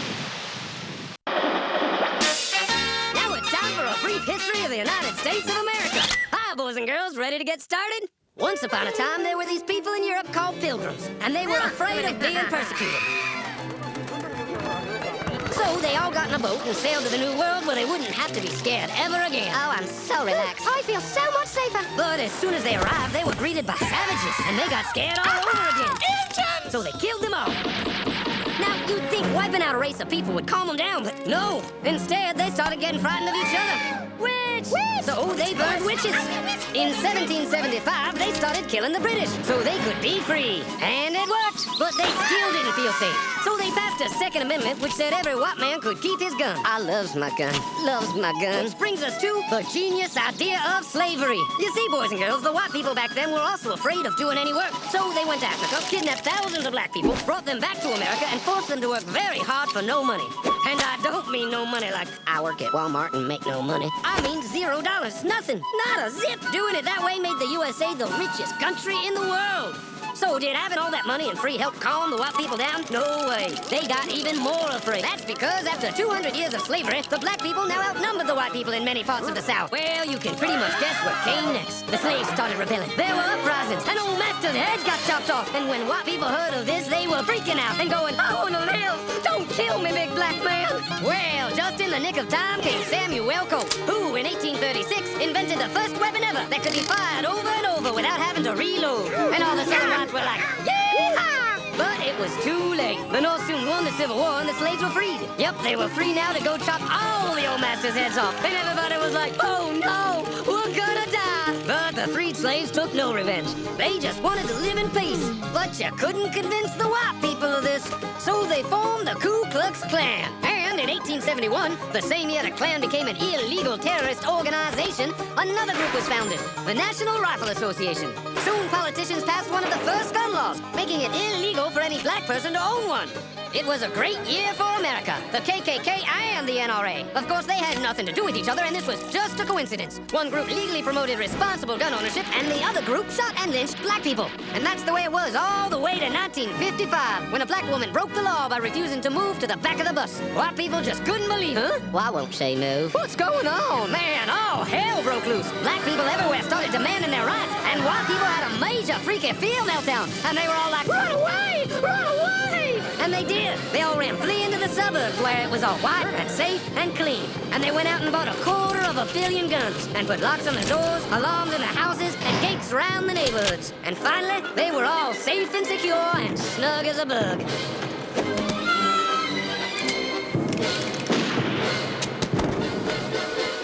Now it's time for a brief history of the United States of America. Hi, boys and girls, ready to get started? Once upon a time, there were these people in Europe called pilgrims, and they were afraid of being persecuted. So they all got in a boat and sailed to the New World where they wouldn't have to be scared ever again. Oh, I'm so relaxed. I feel so much safer. But as soon as they arrived, they were greeted by savages, and they got scared all over again. Indians! So they killed them all. Now, you'd think wiping out a race of people would calm them down, but no. Instead, they started getting frightened of each other. Witch! So they burned witches. In 1775, they started killing the British so they could be free. And it worked, but they still didn't feel safe. So they passed a Second Amendment which said every white man could keep his gun. I loves my gun. Loves my gun. Which brings us to the genius idea of slavery. You see, boys and girls, the white people back then were also afraid of doing any work. So they went to Africa, kidnapped thousands of black people, brought them back to America, and forced them to work very hard for no money. And I don't mean no money like I work at Walmart and make no money. I mean $0. Nothing. Not a zip. Doing it that way made the USA the richest country in the world. So did having all that money and free help calm the white people down? No way. They got even more afraid. That's because after 200 years of slavery, the black people now outnumbered the white people in many parts of the South. Well, you can pretty much guess what came next. The slaves started rebelling. There were uprisings, and old master's heads got chopped off. And when white people heard of this, they were freaking out and going, I want to live. Don't kill me, big black man. Well, just in the nick of time came Samuel Colt, who in 1836 invented the first weapon ever that could be fired over and over without having to reload. And all the Southern whites were like, yeehaw! But it was too late. The North soon won the Civil War and the slaves were freed. Yep, they were free now to go chop all the old master's heads off. And everybody was like, oh no, we're gonna die. But the freed slaves took no revenge. They just wanted to live in peace. But you couldn't convince the white people of this. So they formed the Ku Klux Klan. And in 1871, the same year the Klan became an illegal terrorist organization, another group was founded, the National Rifle Association. Soon politicians passed one of the first gun laws, making it illegal for any black person to own one. It was a great year for America, the KKK and the NRA. Of course, they had nothing to do with each other, and this was just a coincidence. One group legally promoted responsible gun ownership, and the other group shot and lynched black people. And that's the way it was all the way to 1955, when a black woman broke the law by refusing to move to the back of the bus. White people just couldn't believe it. Huh? Why won't she move? What's going on? Man, all hell broke loose. Black people everywhere started demanding their rights, and white people had a major freaky field meltdown, and they were all like, run away! Run away! And they did. They all ran fleeing to the suburbs where it was all white and safe and clean. And they went out and bought 250 million guns and put locks on the doors, alarms in the houses, and gates around the neighborhoods. And finally, they were all safe and secure and snug as a bug.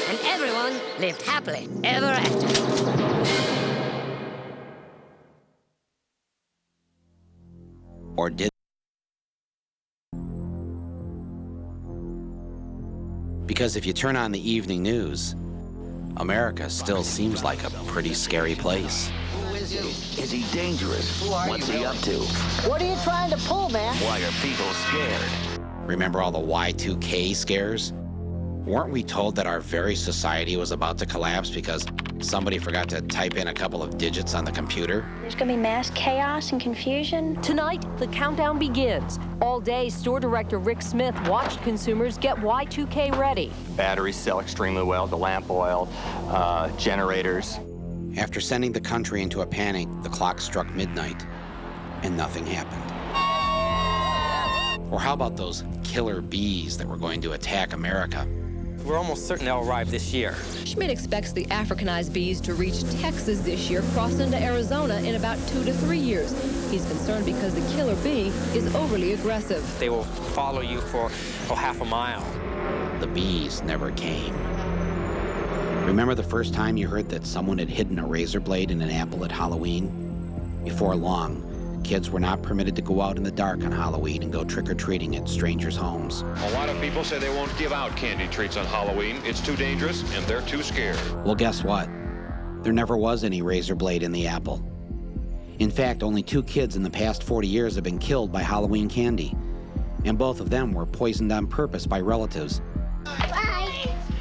And everyone lived happily ever after. Or did. Because if you turn on the evening news, America still seems like a pretty scary place. Who is he? Is he dangerous? What's he up to? What are you trying to pull, man? Why are people scared? Remember all the Y2K scares? Weren't we told that our very society was about to collapse because somebody forgot to type in a couple of digits on the computer? There's gonna be mass chaos and confusion. Tonight, the countdown begins. All day, store director Rick Smith watched consumers get Y2K ready. Batteries sell extremely well, the lamp oil, generators. After sending the country into a panic, the clock struck midnight, and nothing happened. Or how about those killer bees that were going to attack America? We're almost certain they'll arrive this year. Schmidt expects the Africanized bees to reach Texas this year, cross into Arizona in about 2 to 3 years. He's concerned because the killer bee is overly aggressive. They will follow you for half a mile. The bees never came. Remember the first time you heard that someone had hidden a razor blade in an apple at Halloween? Before long, Kids were not permitted to go out in the dark on Halloween and go trick-or-treating at strangers' homes. A lot of people say they won't give out candy treats on Halloween. It's too dangerous, and they're too scared. Well, guess what? There never was any razor blade in the apple. In fact, only 2 kids in the past 40 years have been killed by Halloween candy, and both of them were poisoned on purpose by relatives.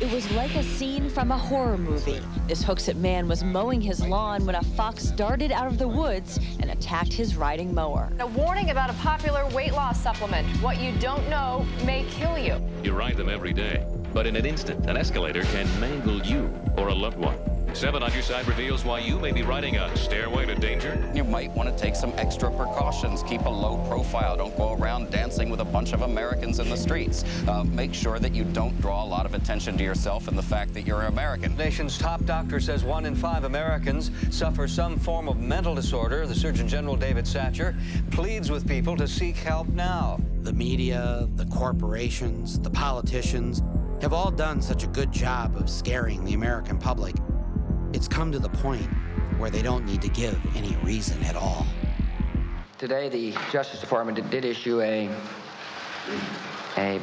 It was like a scene from a horror movie. This Hooksett man was mowing his lawn when a fox darted out of the woods and attacked his riding mower. A warning about a popular weight loss supplement. What you don't know may kill you. You ride them every day, but in an instant, an escalator can mangle you or a loved one. 7 on Your Side reveals why you may be riding a stairway to danger. You might want to take some extra precautions. Keep a low profile. Don't go around dancing with a bunch of Americans in the streets. Make sure that you don't draw a lot of attention to yourself and the fact that you're American. The nation's top doctor says 1 in 5 Americans suffer some form of mental disorder. The Surgeon General, David Satcher, pleads with people to seek help now. The media, the corporations, the politicians have all done such a good job of scaring the American public. It's come to the point where they don't need to give any reason at all. Today, the Justice Department did issue a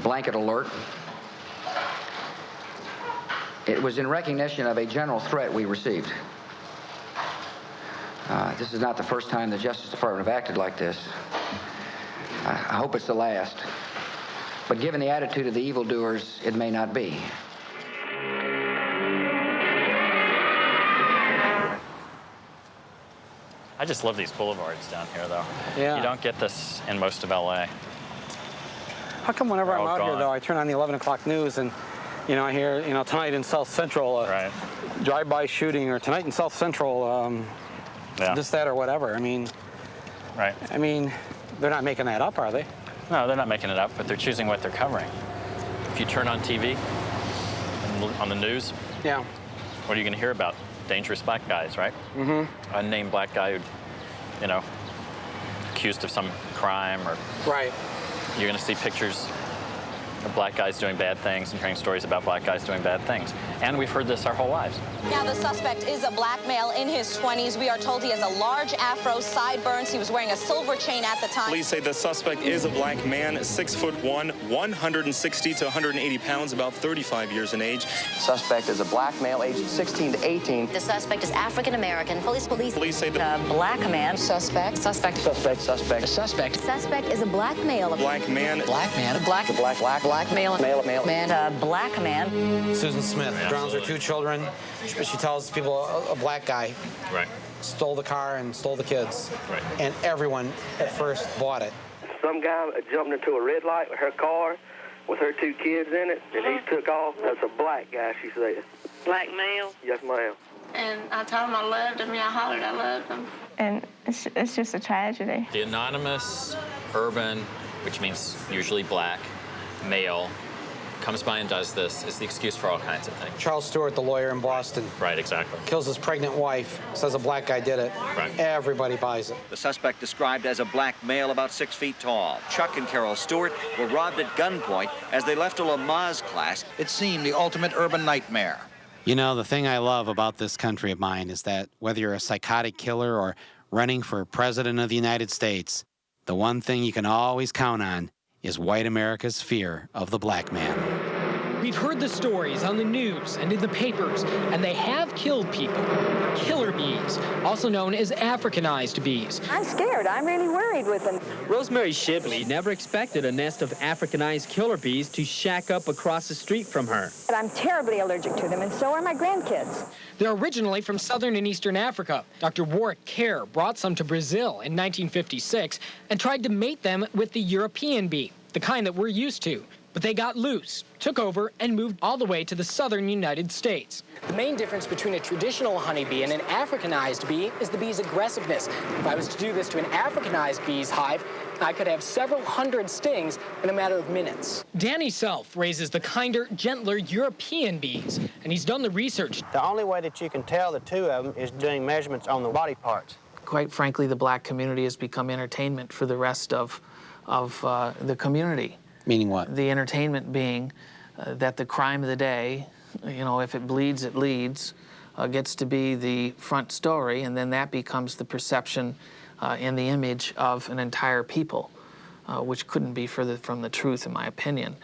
blanket alert. It was in recognition of a general threat we received. This is not the first time the Justice Department have acted like this. I hope it's the last. But given the attitude of the evildoers, it may not be. I just love these boulevards down here, though. Yeah. You don't get this in most of LA. How come whenever I'm out here, though, I turn on the 11 o'clock news and, I hear, tonight in South Central, drive-by shooting, or tonight in South Central, this, that, or whatever. Right. They're not making that up, are they? No, they're not making it up, but they're choosing what they're covering. If you turn on TV, on the news, what are you going to hear about? Dangerous black guys, right? Mm-hmm. Unnamed black guy who, accused of some crime, or you're going to see pictures of black guys doing bad things and hearing stories about black guys doing bad things. And we've heard this our whole lives. Now, the suspect is a black male in his 20s. We are told he has a large afro, sideburns. He was wearing a silver chain at the time. Police say the suspect is a black man, 6'1", 160 to 180 pounds, about 35 years in age. Suspect is a black male, aged 16 to 18. The suspect is African-American. Police say the black man. Suspect. Suspect. Suspect is a black male. A black man. Black man. Black male. Male. Man. Black man. Susan Smith drowns her 2 children. She tells people a black guy stole the car and stole the kids. Right. And everyone at first bought it. Some guy jumped into a red light with her car with her 2 kids in it, and he took off. That's a black guy, she said. Black male? Yes, ma'am. And I told him I loved him. I hollered I loved him. And it's just a tragedy. The anonymous, urban, which means usually black, male, comes by and does this is the excuse for all kinds of things. Charles Stewart, the lawyer in Boston. Right, exactly. Kills his pregnant wife, says a black guy did it. Right. Everybody buys it. The suspect, described as a black male about 6 feet tall. Chuck and Carol Stewart were robbed at gunpoint as they left a Lamaze class. It seemed the ultimate urban nightmare. The thing I love about this country of mine is that whether you're a psychotic killer or running for president of the United States, the one thing you can always count on is white America's fear of the black man. We've heard the stories on the news and in the papers, and they have killed people. Killer bees, also known as Africanized bees. I'm scared. I'm really worried with them. Rosemary Shibley never expected a nest of Africanized killer bees to shack up across the street from her. But I'm terribly allergic to them, and so are my grandkids. They're originally from southern and eastern Africa. Dr. Warwick Kerr brought some to Brazil in 1956 and tried to mate them with the European bee, the kind that we're used to. But they got loose, took over, and moved all the way to the southern United States. The main difference between a traditional honeybee and an Africanized bee is the bee's aggressiveness. If I was to do this to an Africanized bee's hive, I could have several hundred stings in a matter of minutes. Danny Self raises the kinder, gentler European bees, and he's done the research. The only way that you can tell the 2 of them is doing measurements on the body parts. Quite frankly, the black community has become entertainment for the rest of the community. Meaning what? The entertainment being that the crime of the day, if it bleeds, it leads, gets to be the front story, and then that becomes the perception in the image of an entire people, which couldn't be further from the truth, in my opinion.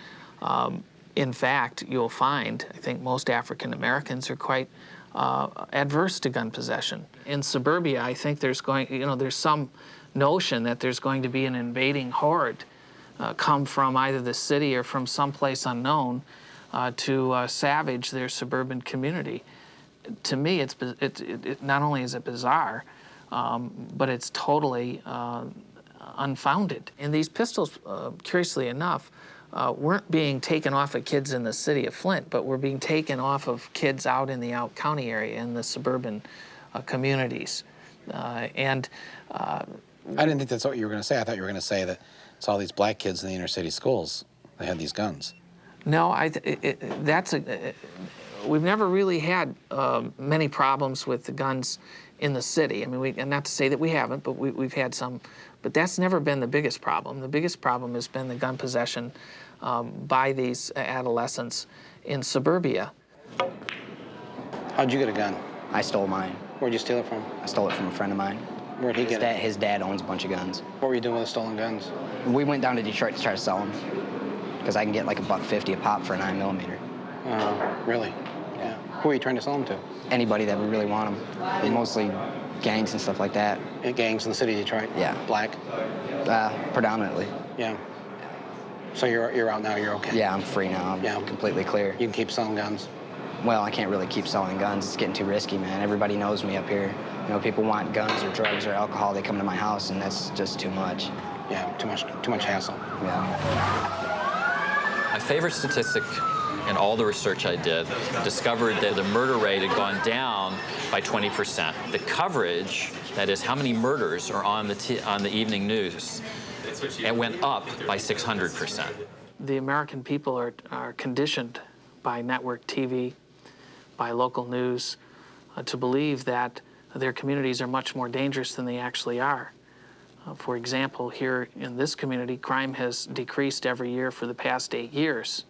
In fact, you'll find, I think most African Americans are quite adverse to gun possession. In suburbia, I think there's some notion that there's going to be an invading horde come from either the city or from someplace unknown to savage their suburban community. To me, it not only is it bizarre, but it's totally unfounded. And these pistols, curiously enough, weren't being taken off of kids in the city of Flint, but were being taken off of kids out in the out county area, in the suburban communities. I didn't think that's what you were going to say. I thought you were going to say that it's all these black kids in the inner city schools that had these guns. No, we've never really had many problems with the guns in the city. I mean, and not to say that we haven't, but we've had some. But that's never been the biggest problem. The biggest problem has been the gun possession by these adolescents in suburbia. How'd you get a gun? I stole mine. Where'd you steal it from? I stole it from a friend of mine. Where'd he get it? His dad owns a bunch of guns. What were you doing with the stolen guns? We went down to Detroit to try to sell them, because I can get like $1.50 a pop for a 9mm. Really? Yeah. Who are you trying to sell them to? Anybody that would really want them. Mostly gangs and stuff like that. Gangs in the city of Detroit? Yeah. Black? Predominantly. Yeah. So you're out now, you're okay? Yeah, I'm free now. I'm completely clear. You can keep selling guns? Well, I can't really keep selling guns. It's getting too risky, man. Everybody knows me up here. You know, people want guns or drugs or alcohol. They come to my house, and that's just too much. Yeah, too much hassle. Yeah. My favorite statistic in all the research I did discovered that the murder rate had gone down by 20%. The coverage, that is, how many murders are on the evening news, it went up by 600%. The American people are conditioned by network TV, by local news, to believe that their communities are much more dangerous than they actually are. For example, here in this community, crime has decreased every year for the past 8 years,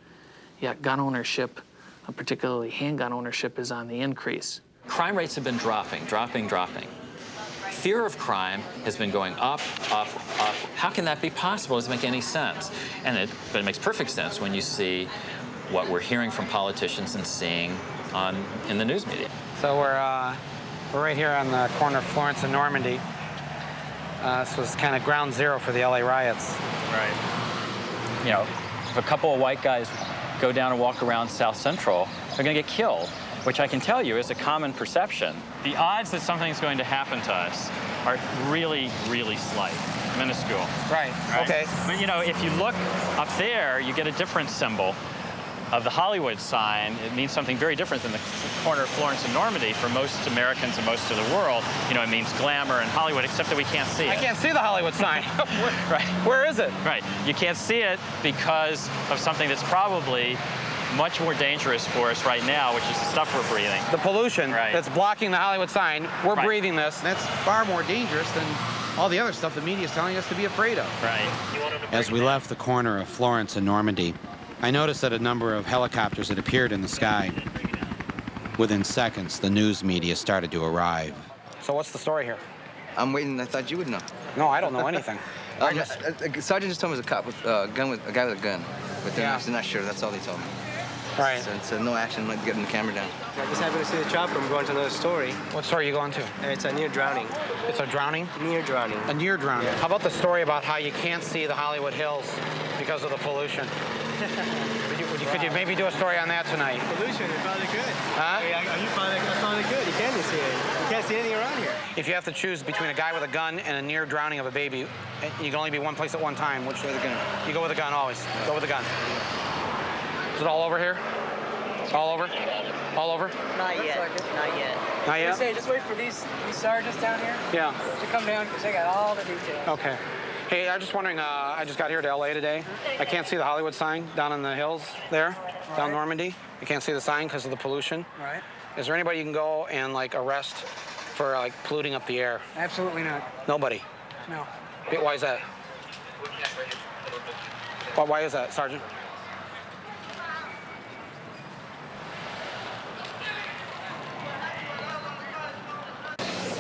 yet gun ownership, particularly handgun ownership, is on the increase. Crime rates have been dropping. Fear of crime has been going up. How can that be possible? It doesn't make any sense. But it makes perfect sense when you see what we're hearing from politicians and seeing in the news media. So we're right here on the corner of Florence and Normandy. This was kind of ground zero for the LA riots. Right. You know, if a couple of white guys go down and walk around South Central, they're going to get killed, which I can tell you is a common perception. The odds that something's going to happen to us are really, really slight, minuscule. Right. Okay. But, you know, if you look up there, you get a different symbol of the Hollywood sign. It means something very different than the corner of Florence and Normandy for most Americans and most of the world. You know, it means glamour and Hollywood, except that we can't see it. I can't see the Hollywood sign. Right. Where is it? Right. You can't see it because of something that's probably much more dangerous for us right now, which is the stuff we're breathing. The pollution that's blocking the Hollywood sign. We're breathing this. That's far more dangerous than all the other stuff the media is telling us to be afraid of. Right. As we left the corner of Florence and Normandy, I noticed that a number of helicopters had appeared in the sky. Within seconds, the news media started to arrive. So what's the story here? I'm waiting. I thought you would know. No, I don't know anything. Sergeant just told me it was a cop with a guy with a gun, but they're not sure. That's all they told me. Right. So it's no action. Like getting the camera down. I just happened to see the chopper. I'm going to another story. What story are you going to? It's a near drowning. It's a drowning? Near drowning. A near drowning. How about the story about how you can't see the Hollywood Hills because of the pollution? Could you maybe do a story on that tonight? Pollution, you found it good. Huh? I found it good. You can't see it. You can't see anything around here. If you have to choose between a guy with a gun and a near drowning of a baby, you can only be one place at one time. Which way? The gun. You go with the gun always. Go with the gun. Is it all over here? All over? All over? Not yet. Not yet. Not yet? Just wait for these sergeants down here. Yeah. To come down because they got all the details. Okay. Hey, I'm just wondering, I just got here to LA today. I can't see the Hollywood sign down in the hills there, down Normandy. I can't see the sign because of the pollution. Right. Is there anybody you can go and like arrest for like polluting up the air? Absolutely not. Nobody? No. Why is that? Why is that, Sergeant?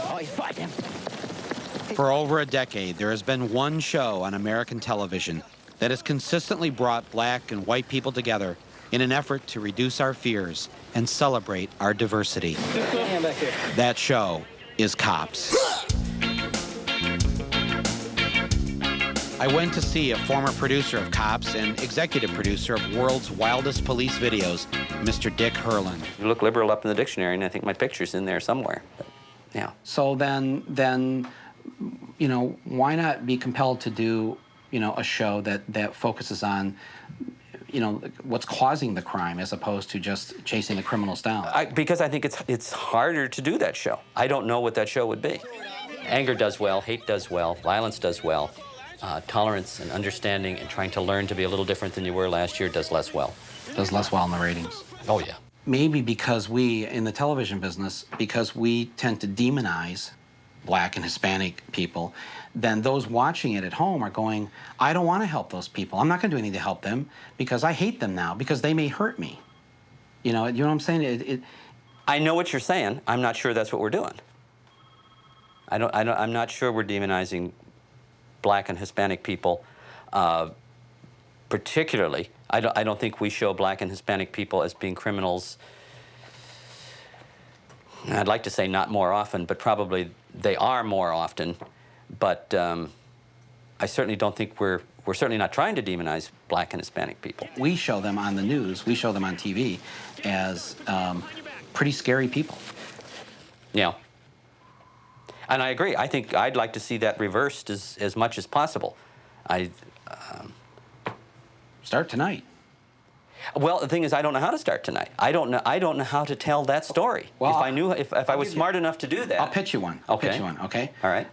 Oh, he's fighting. For over a decade, there has been one show on American television that has consistently brought black and white people together in an effort to reduce our fears and celebrate our diversity. That show is Cops. I went to see a former producer of Cops and executive producer of World's Wildest Police Videos, Mr. Dick Herlin. You look liberal up in the dictionary, and I think my picture's in there somewhere. But, yeah. So then, you know, why not be compelled to do, you know, a show that focuses on, you know, what's causing the crime as opposed to just chasing the criminals down? Because I think it's harder to do that show. I don't know what that show would be. Anger does well, hate does well, violence does well. Tolerance and understanding and trying to learn to be a little different than you were last year does less well. Does less well in the ratings. Oh, yeah. Maybe because we, in the television business, because we tend to demonize black and Hispanic people, then those watching it at home are going, I don't want to help those people. I'm not going to do anything to help them because I hate them now because they may hurt me. You know what I'm saying? I know what you're saying. I'm not sure that's what we're doing. I'm not sure we're demonizing black and Hispanic people, particularly. I don't think we show black and Hispanic people as being criminals. I'd like to say not more often, but probably they are more often. But I certainly don't think we're certainly not trying to demonize black and Hispanic people. We show them on the news, we show them on TV as pretty scary people. Yeah. And I agree. I think I'd like to see that reversed as much as possible. Start tonight. Well, the thing is, I don't know how to start tonight. I don't know how to tell that story. Well, if I was smart enough to do that. I'll pitch you one. Okay. All right.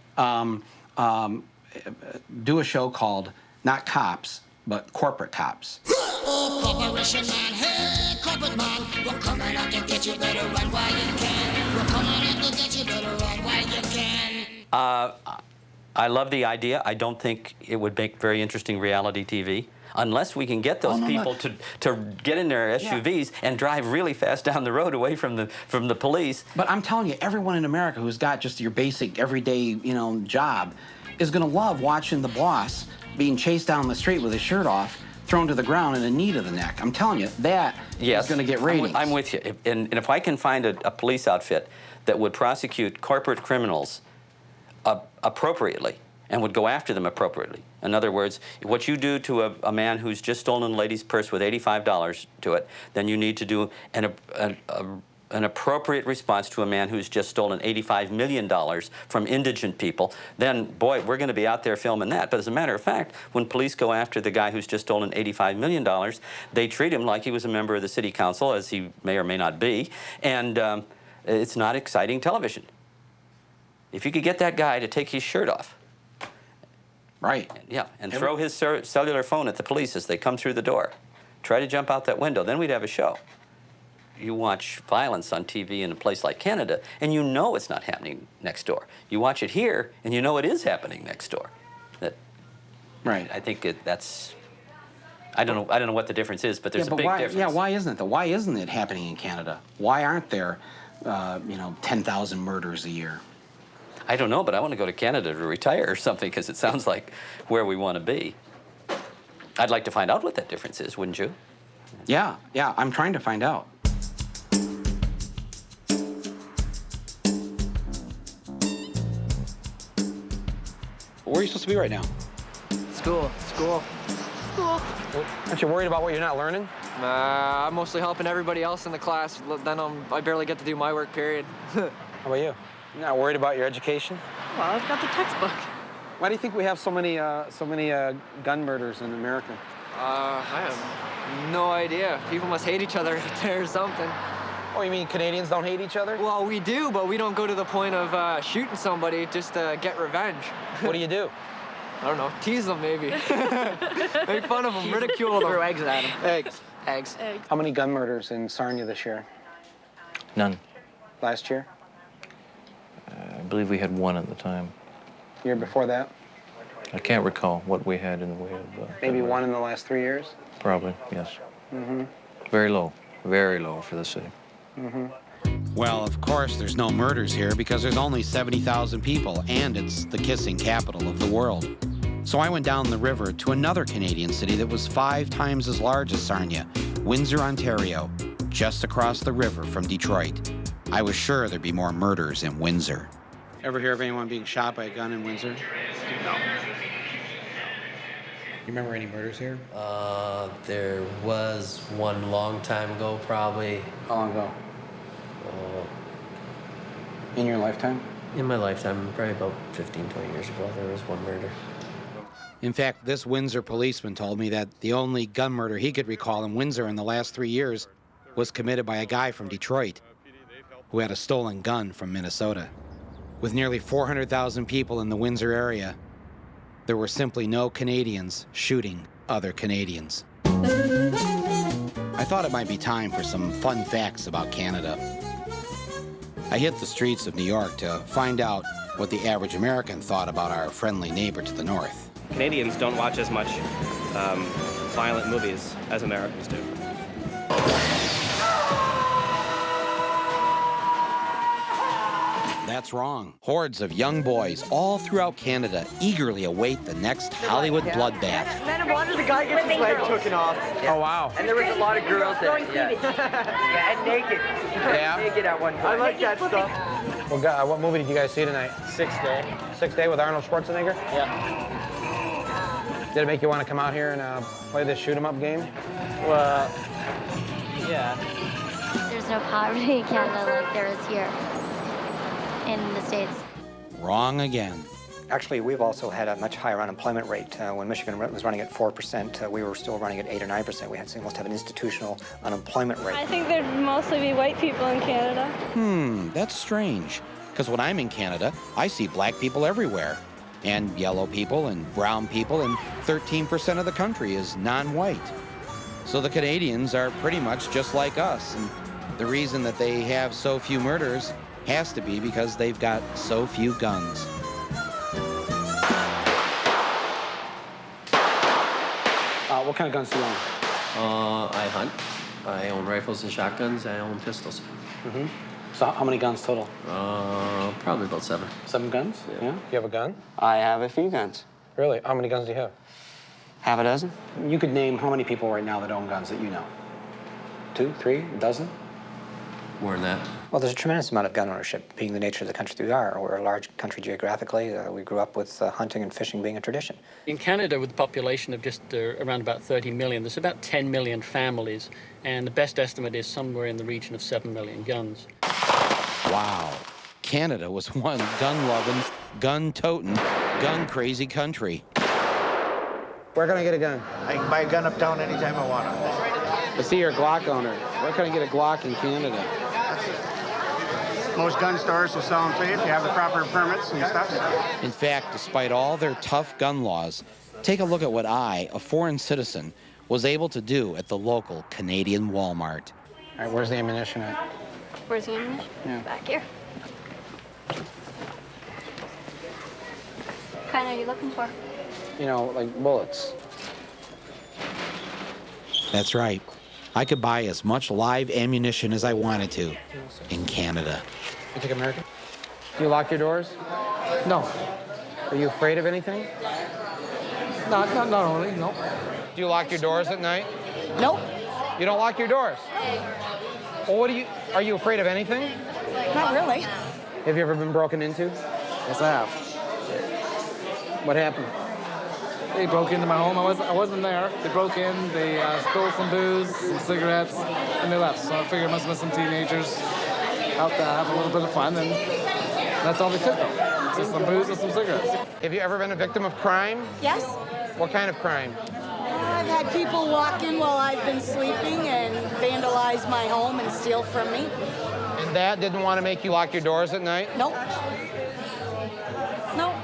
Do a show called not Cops, but Corporate Cops. Oh, corporation man, hey, corporate man, we're coming out to get you, better run while you can. We're coming out to get you, better run while you can. I love the idea. I don't think it would make very interesting reality TV. Unless we can get those people to get in their SUVs and drive really fast down the road away from the police. But I'm telling you, everyone in America who's got just your basic everyday, you know, job is going to love watching the boss being chased down the street with his shirt off, thrown to the ground and a knee to the neck. I'm telling you, that is going to get ratings. I'm with you. And if I can find a police outfit that would prosecute corporate criminals appropriately and would go after them appropriately. In other words, what you do to a man who's just stolen a lady's purse with $85 to it, then you need to do an appropriate response to a man who's just stolen $85 million from indigent people. Then, boy, we're going to be out there filming that. But as a matter of fact, when police go after the guy who's just stolen $85 million, they treat him like he was a member of the city council, as he may or may not be, and it's not exciting television. If you could get that guy to take his shirt off, right. Yeah, and throw his cellular phone at the police as they come through the door. Try to jump out that window, then we'd have a show. You watch violence on TV in a place like Canada, and you know it's not happening next door. You watch it here, and you know it is happening next door. Right. I think that's. I don't know what the difference is, but there's a big difference. Yeah, why isn't it? Why isn't it happening in Canada? Why aren't there, 10,000 murders a year? I don't know, but I want to go to Canada to retire or something because it sounds like where we want to be. I'd like to find out what that difference is, wouldn't you? Yeah, I'm trying to find out. Where are you supposed to be right now? School. Aren't you worried about what you're not learning? I'm mostly helping everybody else in the class. Then I barely get to do my work, period. How about you? You're not worried about your education? Well, I've got the textbook. Why do you think we have so many gun murders in America? I have no idea. People must hate each other or something. Oh, you mean Canadians don't hate each other? Well, we do, but we don't go to the point of shooting somebody just to get revenge. What do you do? I don't know. Tease them, maybe. Make fun of them, ridicule them. Throw eggs at them. Eggs. How many gun murders in Sarnia this year? None. Last year? I believe we had one at the time. Year before that? I can't recall what we had in the way of... Maybe one in the last 3 years? Probably, yes. Mm-hmm. Very low for the city. Mm-hmm. Well, of course, there's no murders here because there's only 70,000 people, and it's the kissing capital of the world. So I went down the river to another Canadian city that was 5 times as large as Sarnia, Windsor, Ontario, just across the river from Detroit. I was sure there'd be more murders in Windsor. Ever hear of anyone being shot by a gun in Windsor? No. You remember any murders here? There was one long time ago, probably. How long ago? In your lifetime? In my lifetime, probably about 15, 20 years ago, there was one murder. In fact, this Windsor policeman told me that the only gun murder he could recall in Windsor in the last 3 years was committed by a guy from Detroit who had a stolen gun from Minnesota. With nearly 400,000 people in the Windsor area, there were simply no Canadians shooting other Canadians. I thought it might be time for some fun facts about Canada. I hit the streets of New York to find out what the average American thought about our friendly neighbor to the north. Canadians don't watch as much violent movies as Americans do. That's wrong. Hordes of young boys all throughout Canada eagerly await the next Hollywood bloodbath. Then I wanted the guy gets his leg taken off. Yeah. Oh, wow. And there was a lot of girls there. Yeah, and naked. Yeah. Naked at one point. I like that stuff. Well, what movie did you guys see tonight? Sixth Day. Sixth Day with Arnold Schwarzenegger? Yeah. Did it make you want to come out here and play this shoot-'em-up game? Well, yeah. There's no poverty in Canada like there is here in the States. Wrong again. Actually, we've also had a much higher unemployment rate. When Michigan was running at 4%, we were still running at 8 or 9%. We had almost have an institutional unemployment rate. I think there'd mostly be white people in Canada. That's strange. Because when I'm in Canada, I see black people everywhere. And yellow people and brown people, and 13% of the country is non-white. So the Canadians are pretty much just like us. And the reason that they have so few murders has to be because they've got so few guns. What kind of guns do you own? I hunt. I own rifles and shotguns. I own pistols. Mm-hmm. So how many guns total? Probably about 7. 7 guns? Yeah. You have a gun? I have a few guns. Really? How many guns do you have? Half a dozen. You could name how many people right now that own guns that you know? 2, 3, a dozen? More than that. Well, there's a tremendous amount of gun ownership, being the nature of the country we are. We're a large country geographically. We grew up with hunting and fishing being a tradition. In Canada, with a population of just around about 30 million, there's about 10 million families, and the best estimate is somewhere in the region of 7 million guns. Wow. Canada was one gun-loving, gun-toting, gun-crazy country. Where can I get a gun? I can buy a gun uptown anytime I want to. I see you're a Glock owner. Where can I get a Glock in Canada? Most gun stores will sell them to you if you have the proper permits and stuff. In fact, despite all their tough gun laws, take a look at what I, a foreign citizen, was able to do at the local Canadian Walmart. All right, where's the ammunition at? Where's the ammunition? Yeah. Back here. What kind are you looking for? You know, like bullets. That's right. I could buy as much live ammunition as I wanted to in Canada. You think American? Do you lock your doors? No. Are you afraid of anything? Not only, no. Do you lock your doors at night? Nope. You don't lock your doors? Well, are you afraid of anything? Not really. Have you ever been broken into? Yes, I have. What happened? They broke into my home. I wasn't there. They broke in, they stole some booze, some cigarettes, and they left. So I figured it must have been some teenagers out there have a little bit of fun, and that's all they took though. Just some booze and some cigarettes. Have you ever been a victim of crime? Yes. What kind of crime? I've had people walk in while I've been sleeping and vandalize my home and steal from me. And that didn't want to make you lock your doors at night? Nope. Nope.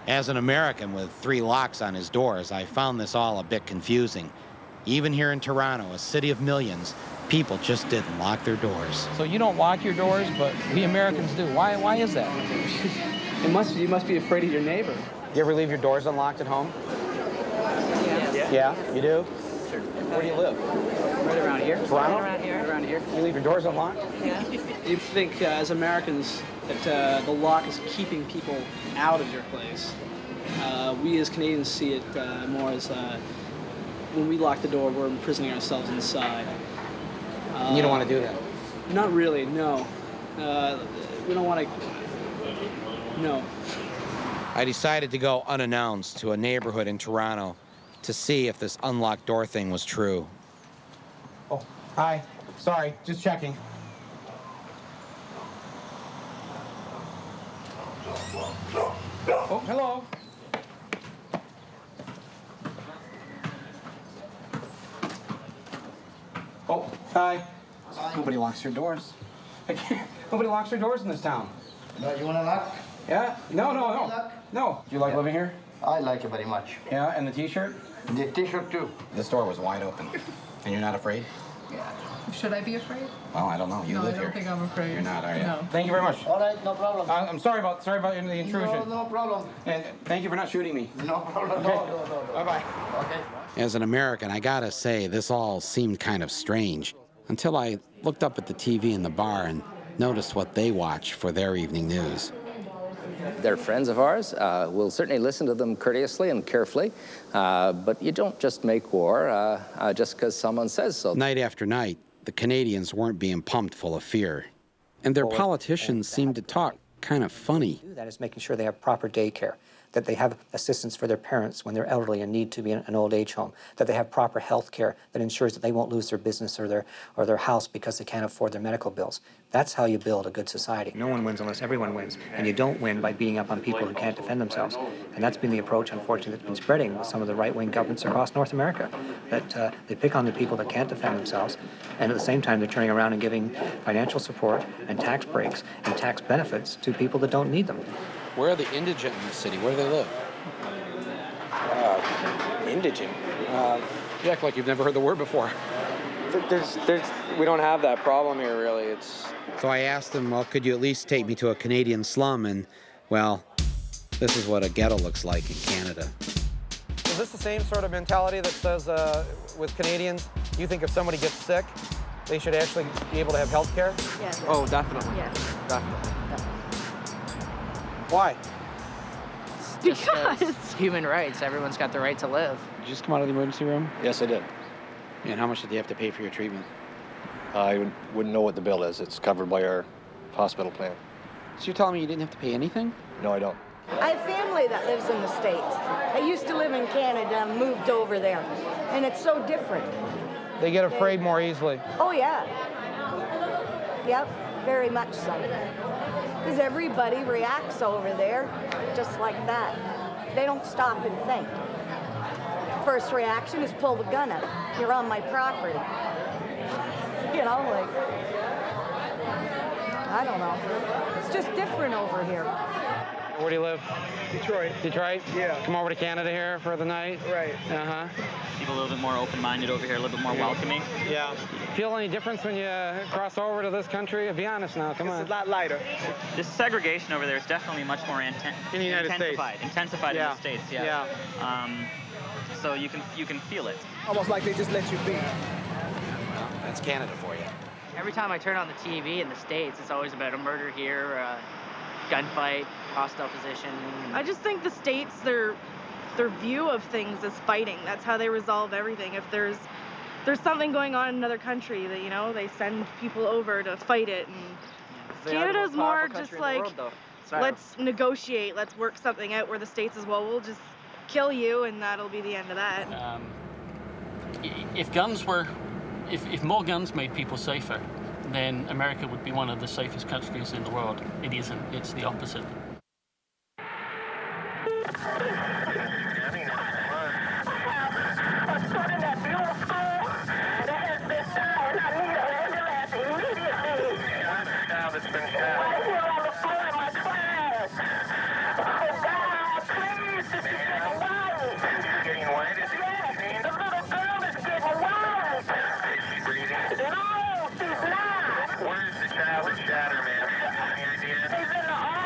As an American with 3 locks on his doors, I found this all a bit confusing. Even here in Toronto, a city of millions, people just didn't lock their doors. So you don't lock your doors, but we Americans do. Why is that? You must be afraid of your neighbor. You ever leave your doors unlocked at home? Yeah. Yeah, you do? answered. Where do you live? Right around here. Toronto? Right around here. You leave your doors unlocked? Yeah. You think, as Americans, that the lock is keeping people out of your place. We as Canadians see it more as when we lock the door, we're imprisoning ourselves inside. You don't want to do that? Not really, no. We don't want to, no. I decided to go unannounced to a neighborhood in Toronto to see if this unlocked door thing was true. Oh, hi. Sorry, just checking. Oh, hello. Oh, hi. Nobody locks their doors. Nobody locks their doors in this town. No, you want to lock? Yeah? No. No. Do you like living here? I like it very much. Yeah, and the T-shirt? The T-shirt too. This door was wide open. And you're not afraid? Yeah. Should I be afraid? Well, I don't know. You No, live I don't here. think I'm afraid. You're not, are you? No. Thank you very much. All right, no problem. I'm sorry about the intrusion. No problem. And thank you for not shooting me. No problem. Okay. No. Bye-bye. Okay. As an American, I gotta say, this all seemed kind of strange until I looked up at the TV in the bar and noticed what they watch for their evening news. They're friends of ours. We'll certainly listen to them courteously and carefully, but you don't just make war just because someone says so. Night after night, the Canadians weren't being pumped full of fear. And their politicians seemed to talk kind of funny. That is making sure they have proper daycare, that they have assistance for their parents when they're elderly and need to be in an old age home, that they have proper health care that ensures that they won't lose their business or their house because they can't afford their medical bills. That's how you build a good society. No one wins unless everyone wins, and you don't win by beating up on people who can't defend themselves. And that's been the approach, unfortunately, that's been spreading with some of the right-wing governments across North America, that they pick on the people that can't defend themselves, and at the same time they're turning around and giving financial support and tax breaks and tax benefits to people that don't need them. Where are the indigent in the city? Where do they live? Indigent? You act like you've never heard the word before. We don't have that problem here, really. So I asked them, well, could you at least take me to a Canadian slum? And, well, this is what a ghetto looks like in Canada. Is this the same sort of mentality that says with Canadians, you think if somebody gets sick, they should actually be able to have health care? Yes. Oh, definitely. Yes. Definitely. Why? Because Human rights. Everyone's got the right to live. Did you just come out of the emergency room? Yes, I did. And how much did you have to pay for your treatment? I wouldn't know what the bill is. It's covered by our hospital plan. So you're telling me you didn't have to pay anything? No, I don't. I have family that lives in the States. I used to live in Canada and moved over there, and it's so different. They get afraid more easily. Oh, yeah. Yep, very much so. Because everybody reacts over there just like that. They don't stop and think. First reaction is pull the gun out. You're on my property. You know, like, I don't know. It's just different over here. Where do you live? Detroit. Detroit? Yeah. Come over to Canada here for the night? Right. Uh-huh. People a little bit more open-minded over here, a little bit more welcoming. Yeah. Feel any difference when you cross over to this country? Be honest now, come on. It's a lot lighter. This segregation over there is definitely much more In the United States. Intensified in the States, yeah. So you can feel it. Almost like they just let you be. That's Canada for you. Every time I turn on the TV in the States, it's always about a murder here, a gunfight, hostile position. I just think the States, their view of things is fighting. That's how they resolve everything. If there's something going on in another country, that, you know, they send people over to fight it. And Canada's more just like, let's negotiate, let's work something out, where the States is, well, we'll just kill you and that'll be the end of that. If more guns made people safer, then America would be one of the safest countries in the world. It isn't. It's the opposite.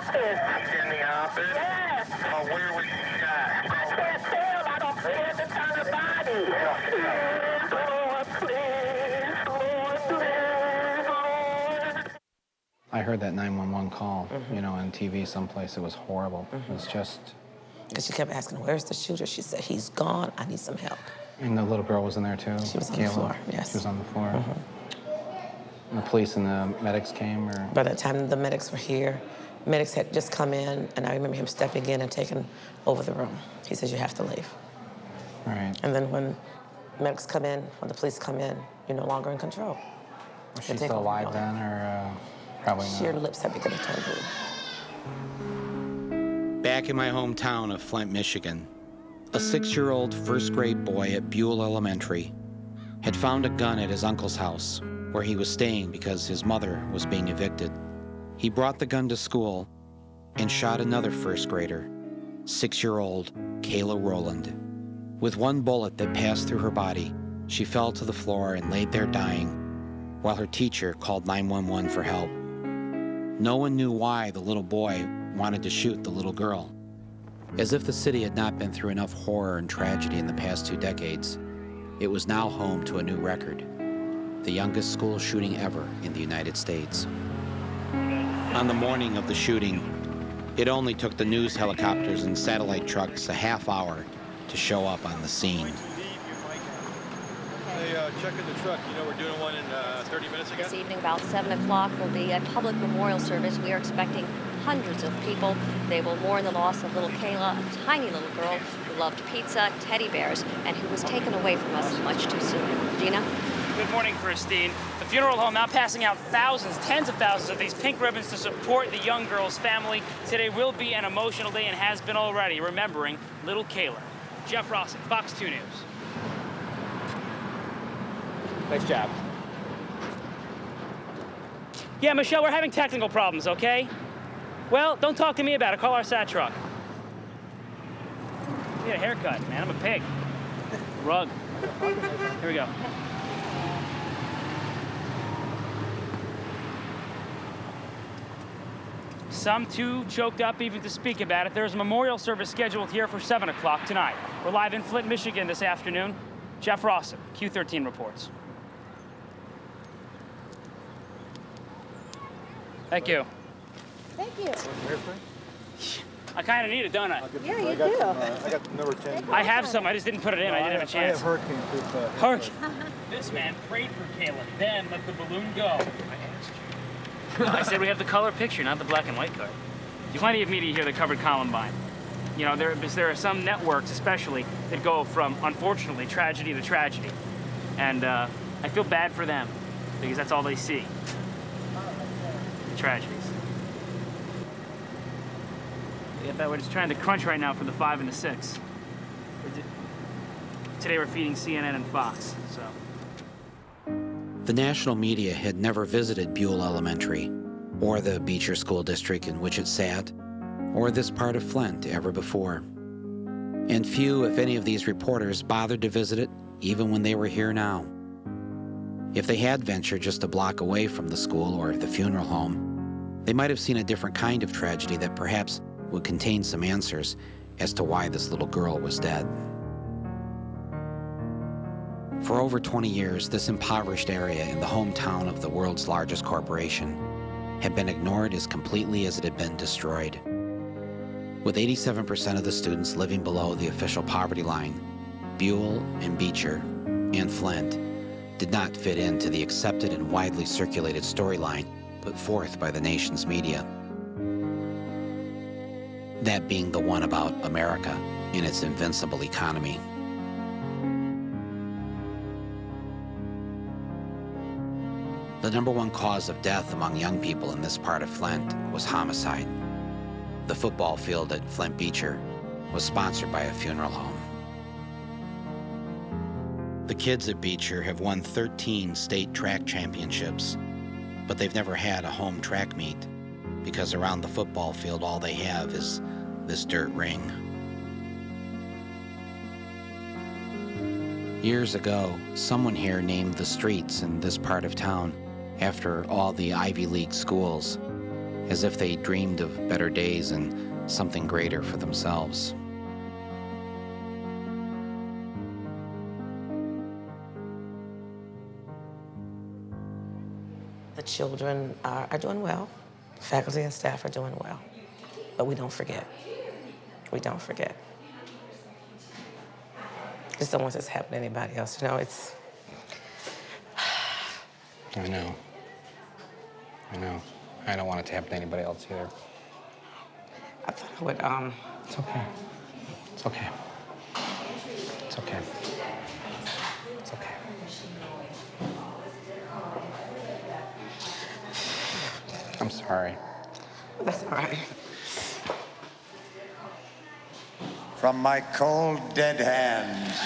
He's in the office? Yes. Oh, where was he shot? I can't tell. I don't see it. It's on the body. heard that 911 call, you know, on TV someplace. It was horrible. It was just... Because she kept asking, where's the shooter? She said, he's gone, I need some help. And the little girl was in there, too? She was on the floor, yes. She was on the floor. And the police and the medics came, or? By the time the medics were here, medics had just come in, and I remember him stepping in and taking over the room. He says, you have to leave. Right. And then when medics come in, when the police come in, you're no longer in control. Was she still alive then, or probably not? Her lips had begun to turn blue. Back in my hometown of Flint, Michigan, a 6-year-old first-grade boy at Buell Elementary had found a gun at his uncle's house, where he was staying because his mother was being evicted. He brought the gun to school and shot another first grader, 6-year-old Kayla Rowland. With one bullet that passed through her body, she fell to the floor and laid there dying, while her teacher called 911 for help. No one knew why the little boy wanted to shoot the little girl. As if the city had not been through enough horror and tragedy in the past 2 decades, it was now home to a new record, the youngest school shooting ever in the United States. On the morning of the shooting, it only took the news helicopters and satellite trucks a half hour to show up on the scene. Hey, check in the truck. You know we're doing one in 30 minutes again? This evening, about 7 o'clock, will be a public memorial service. We are expecting hundreds of people. They will mourn the loss of little Kayla, a tiny little girl who loved pizza, teddy bears, and who was taken away from us much too soon. Gina? Good morning, Christine. The funeral home now passing out thousands, tens of thousands of these pink ribbons to support the young girl's family. Today will be an emotional day and has been already, remembering little Kayla. Jeff Rossick, Fox 2 News. Nice job. Yeah, Michelle, we're having technical problems, okay? Well, don't talk to me about it. Call our SAT truck. Get a haircut, man. I'm a pig. Rug. Here we go. Some too choked up even to speak about it. There's a memorial service scheduled here for 7 o'clock tonight. We're live in Flint, Michigan this afternoon. Jeff Rossick, Q13 reports. Thank you. Thank you. I kind of need it, don't I? Yeah, you do. I got number 10. I have some. I just didn't put it in. I didn't have a chance. I have hurricane proof. Hurricane. This man prayed for Kayla, then let the balloon go. I said we have the color picture, not the black and white card. There's plenty of media here that covered Columbine. You know, there are some networks, especially, that go from, unfortunately, tragedy to tragedy. And I feel bad for them, because that's all they see. The tragedies. Yeah, but we're just trying to crunch right now for the 5 and the 6. Today we're feeding CNN and Fox, so. The national media had never visited Buell Elementary, or the Beecher School District in which it sat, or this part of Flint ever before. And few, if any, of these reporters bothered to visit it, even when they were here now. If they had ventured just a block away from the school or the funeral home, they might have seen a different kind of tragedy that perhaps would contain some answers as to why this little girl was dead. For over 20 years, this impoverished area in the hometown of the world's largest corporation had been ignored as completely as it had been destroyed. With 87% of the students living below the official poverty line, Buell and Beecher and Flint did not fit into the accepted and widely circulated storyline put forth by the nation's media. That being the one about America and its invincible economy. The #1 cause of death among young people in this part of Flint was homicide. The football field at Flint Beecher was sponsored by a funeral home. The kids at Beecher have won 13 state track championships, but they've never had a home track meet because around the football field all they have is this dirt ring. Years ago, someone here named the streets in this part of town after all the Ivy League schools, as if they dreamed of better days and something greater for themselves. The children are doing well. Faculty and staff are doing well, but we don't forget. We don't forget. Just don't want this to happen to anybody else. You know, it's... I know. I know. I don't want it to happen to anybody else either. I thought I would, It's okay. It's okay. It's okay. It's okay. I'm sorry. That's all right. From my cold, dead hands.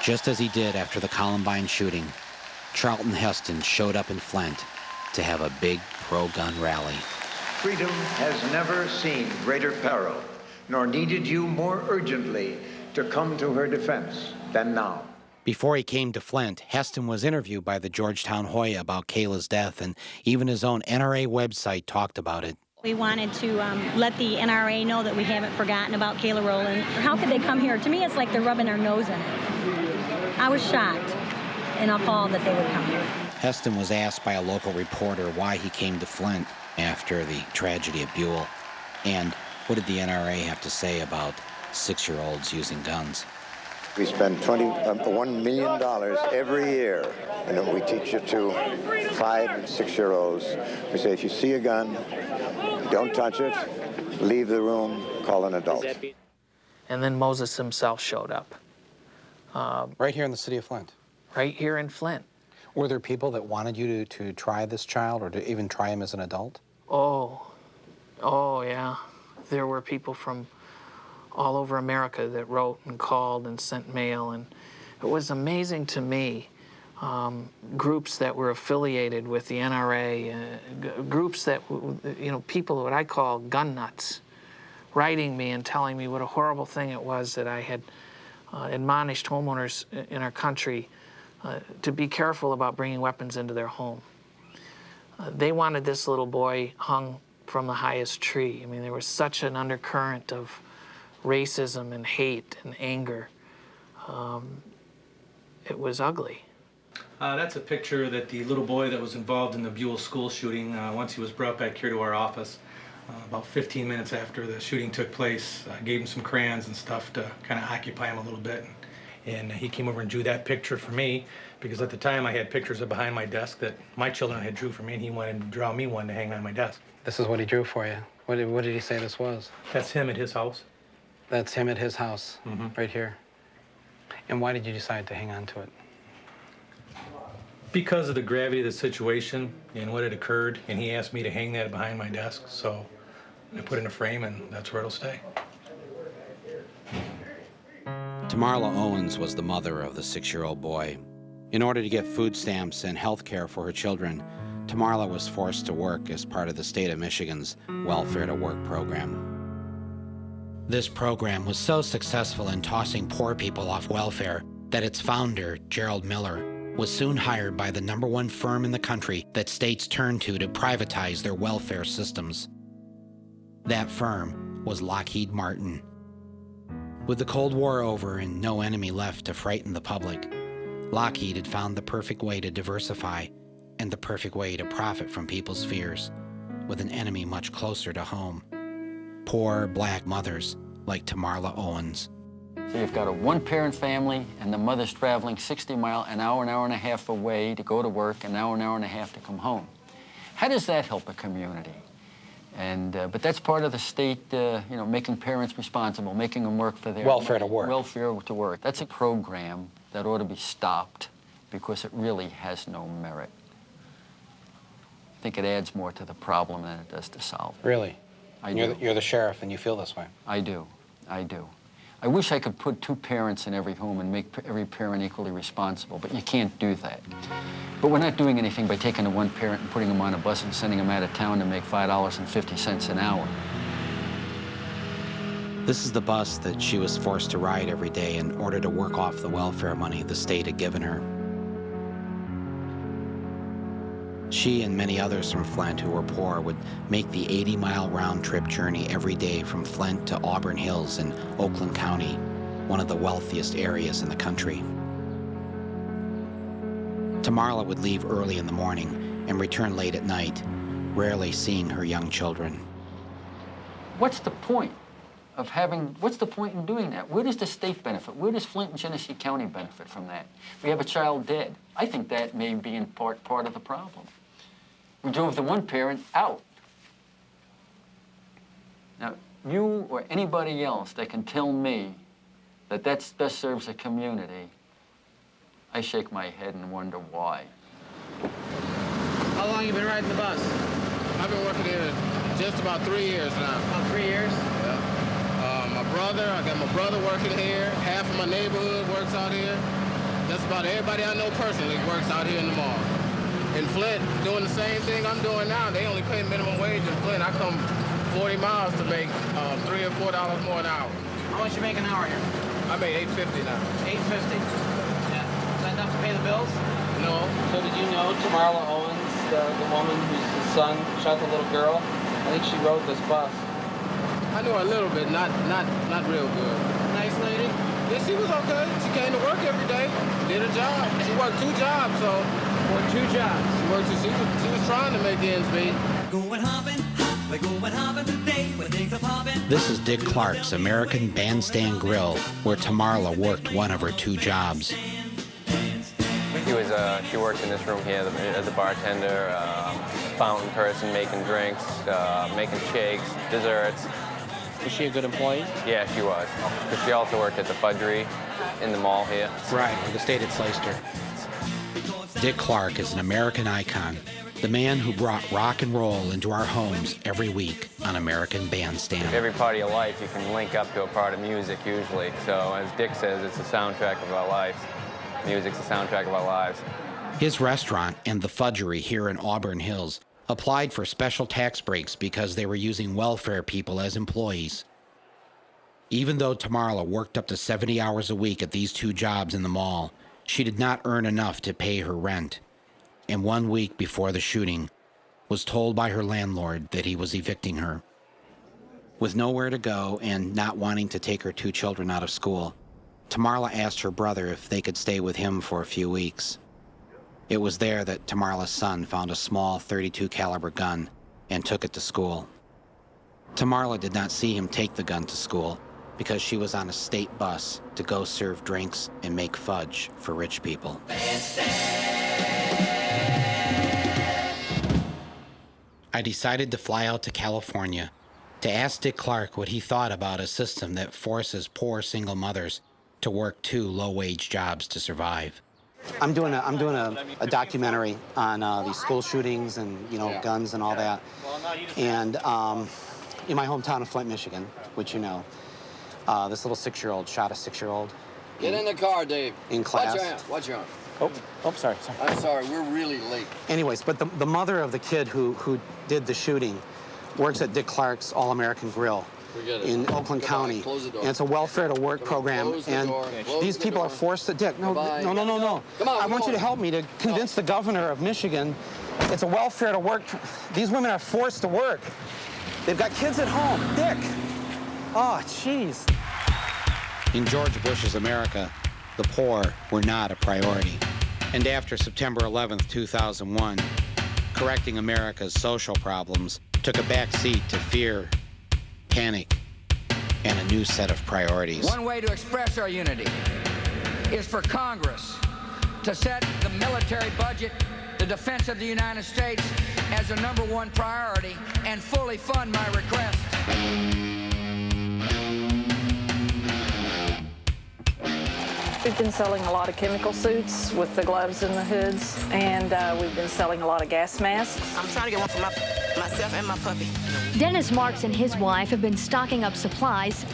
Just as he did after the Columbine shooting, Charlton Heston showed up in Flint to have a big pro-gun rally. Freedom has never seen greater peril, nor needed you more urgently to come to her defense than now. Before he came to Flint, Heston was interviewed by the Georgetown Hoya about Kayla's death, and even his own NRA website talked about it. We wanted to let the NRA know that we haven't forgotten about Kayla Rowland. How could they come here? To me, it's like they're rubbing their nose in it. I was shocked and appalled that they would come here. Heston was asked by a local reporter why he came to Flint after the tragedy at Buell, and what did the NRA have to say about 6-year-olds using guns. We spend $1 million every year, and we teach it to 5 and 6-year-olds. We say, if you see a gun, don't touch it, leave the room, call an adult. And then Moses himself showed up. Right here in the city of Flint? Right here in Flint. Were there people that wanted you to try this child or to even try him as an adult? Oh, yeah. There were people from all over America that wrote and called and sent mail, and it was amazing to me. Groups that were affiliated with the NRA, groups that, you know, people what I call gun nuts, writing me and telling me what a horrible thing it was that I had admonished homeowners in our country to be careful about bringing weapons into their home. They wanted this little boy hung from the highest tree. I mean, there was such an undercurrent of racism and hate and anger. It was ugly. That's a picture that the little boy that was involved in the Buell school shooting, once he was brought back here to our office, about 15 minutes after the shooting took place, I gave him some crayons and stuff to kind of occupy him a little bit. And he came over and drew that picture for me, because at the time I had pictures of behind my desk that my children had drew for me, and he wanted to draw me one to hang on my desk. This is what he drew for you. What did he say this was? That's him at his house. That's him at his house, right here. And why did you decide to hang on to it? Because of the gravity of the situation and what had occurred, and he asked me to hang that behind my desk, so I put it in a frame, and that's where it'll stay. Tamarla Owens was the mother of the 6-year-old boy. In order to get food stamps and health care for her children, Tamarla was forced to work as part of the state of Michigan's Welfare to Work program. This program was so successful in tossing poor people off welfare that its founder, Gerald Miller, was soon hired by the #1 firm in the country that states turn to privatize their welfare systems. That firm was Lockheed Martin. With the Cold War over and no enemy left to frighten the public, Lockheed had found the perfect way to diversify and the perfect way to profit from people's fears, with an enemy much closer to home. Poor black mothers like Tamarla Owens. So you've got a one-parent family, and the mother's traveling 60 miles, an hour and a half away to go to work, an hour and a half to come home. How does that help a community? And but that's part of the state, you know, making parents responsible, making them work for their Welfare to work. Welfare to work. That's a program that ought to be stopped because it really has no merit. I think it adds more to the problem than it does to solve it. Really? I do. You're the sheriff and you feel this way? I do. I do. I wish I could put 2 parents in every home and make every parent equally responsible, but you can't do that. But we're not doing anything by taking the one parent and putting them on a bus and sending them out of town to make $5.50 an hour. This is the bus that she was forced to ride every day in order to work off the welfare money the state had given her. She and many others from Flint who were poor would make the 80-mile round-trip journey every day from Flint to Auburn Hills in Oakland County, one of the wealthiest areas in the country. Tamarla would leave early in the morning and return late at night, rarely seeing her young children. What's the point of what's the point in doing that? Where does the state benefit? Where does Flint and Genesee County benefit from that? We have a child dead. I think that may be in part of the problem. We drove the one parent out. Now, you or anybody else that can tell me that that best serves the community, I shake my head and wonder why. How long have you been riding the bus? I've been working here just about 3 years now. About 3 years? Yeah. I got my brother working here. Half of my neighborhood works out here. Just about everybody I know personally works out here in the mall. In Flint, doing the same thing I'm doing now. They only pay minimum wage in Flint. I come 40 miles to make $3 or $4 more an hour. How much you make an hour here? I make $8.50 now. $8.50? Yeah. Is that enough to pay the bills? No. So did you know Tamarla Owens, the woman whose son shot the little girl? I think she rode this bus. I knew her a little bit, not real good. Nice lady? Yeah, she was okay. She came to work every day, did her job. She worked 2 jobs, so. Worked 2 jobs? She was trying to make ends meet. This is Dick Clark's American Bandstand Grill, where Tamarla worked one of her 2 jobs. She worked in this room here as a bartender, fountain person, making drinks, making shakes, desserts. Was she a good employee? Yeah, she was. But she also worked at the fudgery in the mall here. Right, where the state had sliced her. Dick Clark is an American icon, the man who brought rock and roll into our homes every week on American Bandstand. Every part of your life you can link up to a part of music usually. So as Dick says, it's the soundtrack of our lives. Music's the soundtrack of our lives. His restaurant and the fudgery here in Auburn Hills applied for special tax breaks because they were using welfare people as employees. Even though Tamarla worked up to 70 hours a week at these 2 jobs in the mall, she did not earn enough to pay her rent. And 1 week before the shooting, was told by her landlord that he was evicting her. With nowhere to go and not wanting to take her 2 children out of school, Tamarla asked her brother if they could stay with him for a few weeks. It was there that Tamarla's son found a small .32 caliber gun and took it to school. Tamarla did not see him take the gun to school because she was on a state bus to go serve drinks and make fudge for rich people. I decided to fly out to California to ask Dick Clark what he thought about a system that forces poor single mothers to work 2 low-wage jobs to survive. I'm doing a documentary on these school shootings and guns and all that. And in my hometown of Flint, Michigan, which this little 6-year-old shot a 6-year-old. Get in the car, Dave. In class. Watch your hand. Oh, sorry. I'm sorry, we're really late. Anyways, but the mother of the kid who did the shooting works at Dick Clark's All-American Grill in Oakland County. And it's a welfare to work program. And these people are forced to, Dick, no. I want you to help me to convince the governor of Michigan it's a welfare to work. These women are forced to work. They've got kids at home. Dick. Oh, jeez. In George Bush's America, the poor were not a priority. And after September 11th, 2001, correcting America's social problems took a back seat to fear, panic, and a new set of priorities. One way to express our unity is for Congress to set the military budget, the defense of the United States, as a #1 priority and fully fund my request. We've been selling a lot of chemical suits with the gloves and the hoods, and we've been selling a lot of gas masks. I'm trying to get one for myself and my puppy. Dennis Marks and his wife have been stocking up supplies.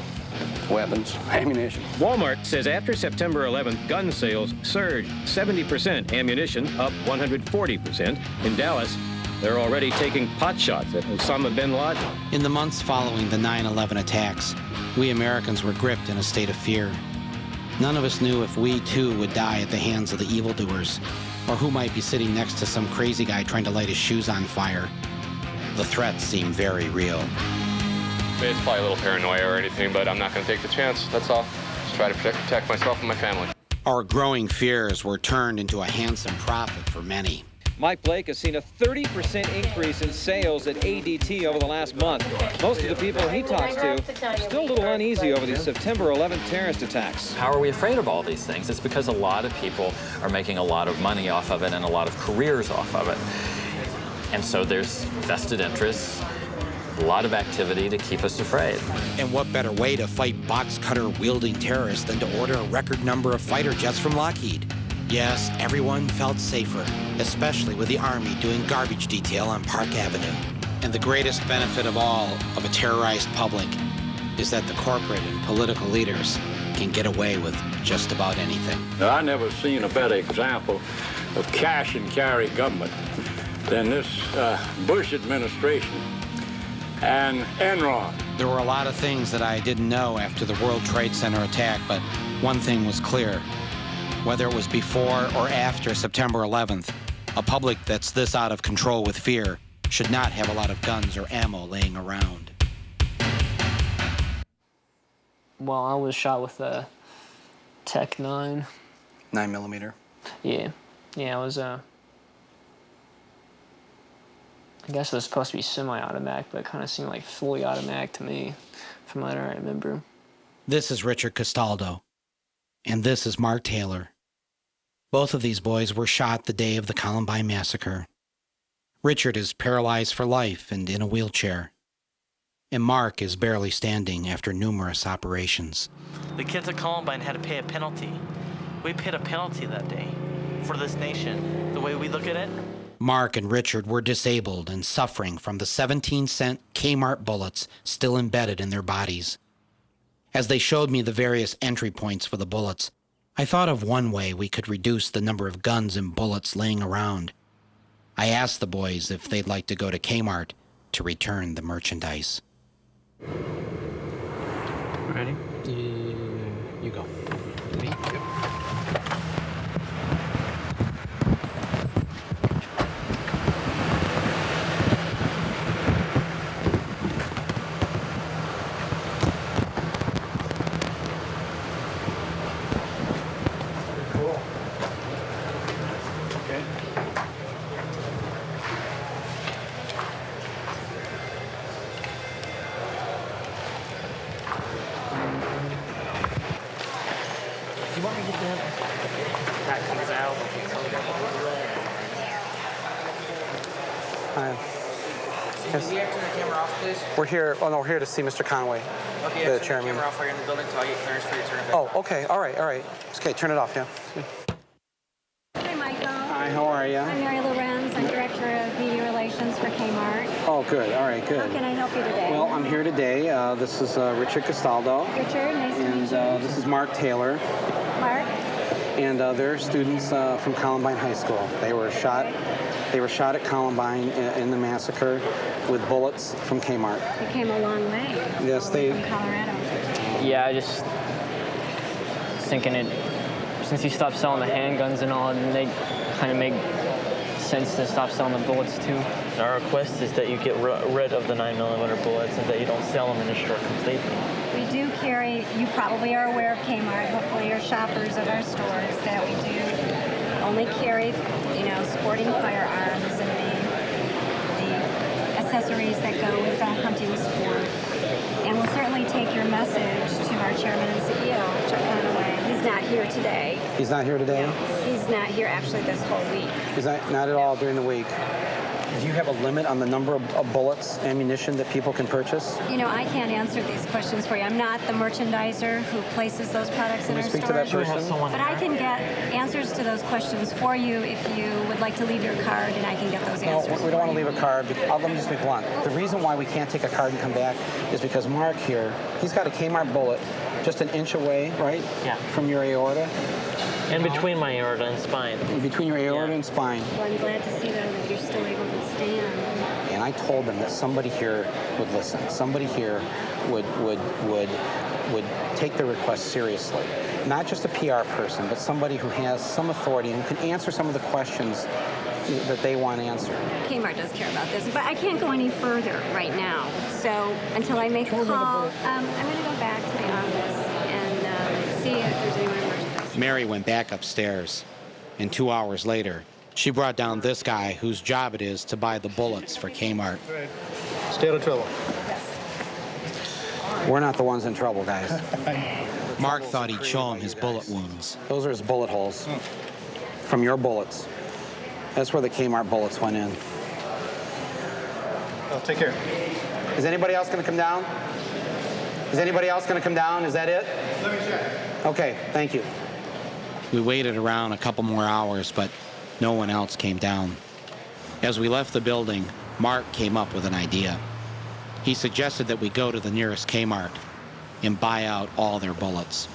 Weapons, ammunition. Walmart says after September 11th, gun sales surged 70%, ammunition up 140%. In Dallas, they're already taking pot shots at Osama bin Laden. In the months following the 9/11 attacks, we Americans were gripped in a state of fear. None of us knew if we, too, would die at the hands of the evildoers, or who might be sitting next to some crazy guy trying to light his shoes on fire. The threats seemed very real. It's probably a little paranoia or anything, but I'm not going to take the chance, that's all. Just try to protect myself and my family. Our growing fears were turned into a handsome profit for many. Mike Blake has seen a 30% increase in sales at ADT over the last month. Most of the people he talks to are still a little uneasy over these September 11th terrorist attacks. How are we afraid of all these things? It's because a lot of people are making a lot of money off of it and a lot of careers off of it. And so there's vested interests, a lot of activity to keep us afraid. And what better way to fight box cutter wielding terrorists than to order a record number of fighter jets from Lockheed? Yes, everyone felt safer, especially with the Army doing garbage detail on Park Avenue. And the greatest benefit of all of a terrorized public is that the corporate and political leaders can get away with just about anything. Now, I never seen a better example of cash and carry government than this Bush administration and Enron. There were a lot of things that I didn't know after the World Trade Center attack, but one thing was clear. Whether it was before or after September 11th, a public that's this out of control with fear should not have a lot of guns or ammo laying around. Well, I was shot with a Tech 9. 9mm? Yeah. Yeah, it was I guess it was supposed to be semi-automatic, but it kind of seemed like fully automatic to me, from what I remember. This is Richard Castaldo, and this is Mark Taylor. Both of these boys were shot the day of the Columbine massacre. Richard is paralyzed for life and in a wheelchair, and Mark is barely standing after numerous operations. The kids at Columbine had to pay a penalty. We paid a penalty that day for this nation. The way we look at it, Mark and Richard were disabled and suffering from the 17-cent Kmart bullets still embedded in their bodies. As they showed me the various entry points for the bullets, I thought of one way we could reduce the number of guns and bullets laying around. I asked the boys if they'd like to go to Kmart to return the merchandise. ready? You go. Me? Yep. We're here. Oh no, we're here to see Mr. Conway, Okay, the turn chairman. the camera off. We're in the building until I get clearance for you to turn it back. Oh, okay. All right. All right. Okay, turn it off. Yeah. Hi, Michael. Hi. How are you? I'm Mary Lorenz. I'm Director of Media Relations for Kmart. Oh, good. All right. Good. How can I help you today? Well, I'm here today. This is Richard Castaldo. Richard, nice to meet you. And this is Mark Taylor. Mark. And they're students from Columbine High School. They were shot. They were shot at Columbine in the massacre with bullets from Kmart. You came a long way. Yes, they. From Colorado. Yeah, I just thinking it, since you stopped selling the handguns and all, and they kind of make sense to stop selling the bullets too. Our request is that you get rid of the 9mm bullets and that you don't sell them in the store completely. We do carry, you probably are aware of Kmart, hopefully you're shoppers of our stores, that we do only carry, sporting firearms and the accessories that go with the hunting sport. And we'll certainly take your message to our chairman and CEO, Chuck Conway. He's not here today. He's not here today? He's not here actually this whole week. Is that not at all during the week? Do you have a limit on the number of bullets, ammunition that people can purchase? I can't answer these questions for you. I'm not the merchandiser who places those products in our stores. Can we speak to that person? But I can get answers to those questions for you if you would like to leave your card, and I can get those answers. No, we don't want to leave a card. Let me just be blunt. The reason why we can't take a card and come back is because Mark here, he's got a Kmart bullet just an inch away, right? Yeah. From your aorta. In between my aorta and spine. In between your aorta and spine. Well, I'm glad to see, though, that you're still able to stand. And I told them that somebody here would listen. Somebody here would take the request seriously. Not just a PR person, but somebody who has some authority and who can answer some of the questions that they want answered. Kmart does care about this, but I can't go any further right now. So until I make a call, I'm going to go back to the office and see if there's anyone in merchandise. Mary went back upstairs, and 2 hours later, She brought down this guy whose job it is to buy the bullets for Kmart. Stay out of trouble. We're not the ones in trouble, guys. Mark thought he'd show him his bullet wounds. Those are his bullet holes from your bullets. That's where the Kmart bullets went in. Well, take care. Is anybody else going to come down? Is anybody else going to come down? Is that it? Let me check. Okay, thank you. We waited around a couple more hours, but no one else came down. As we left the building, Mark came up with an idea. He suggested that we go to the nearest Kmart and buy out all their bullets.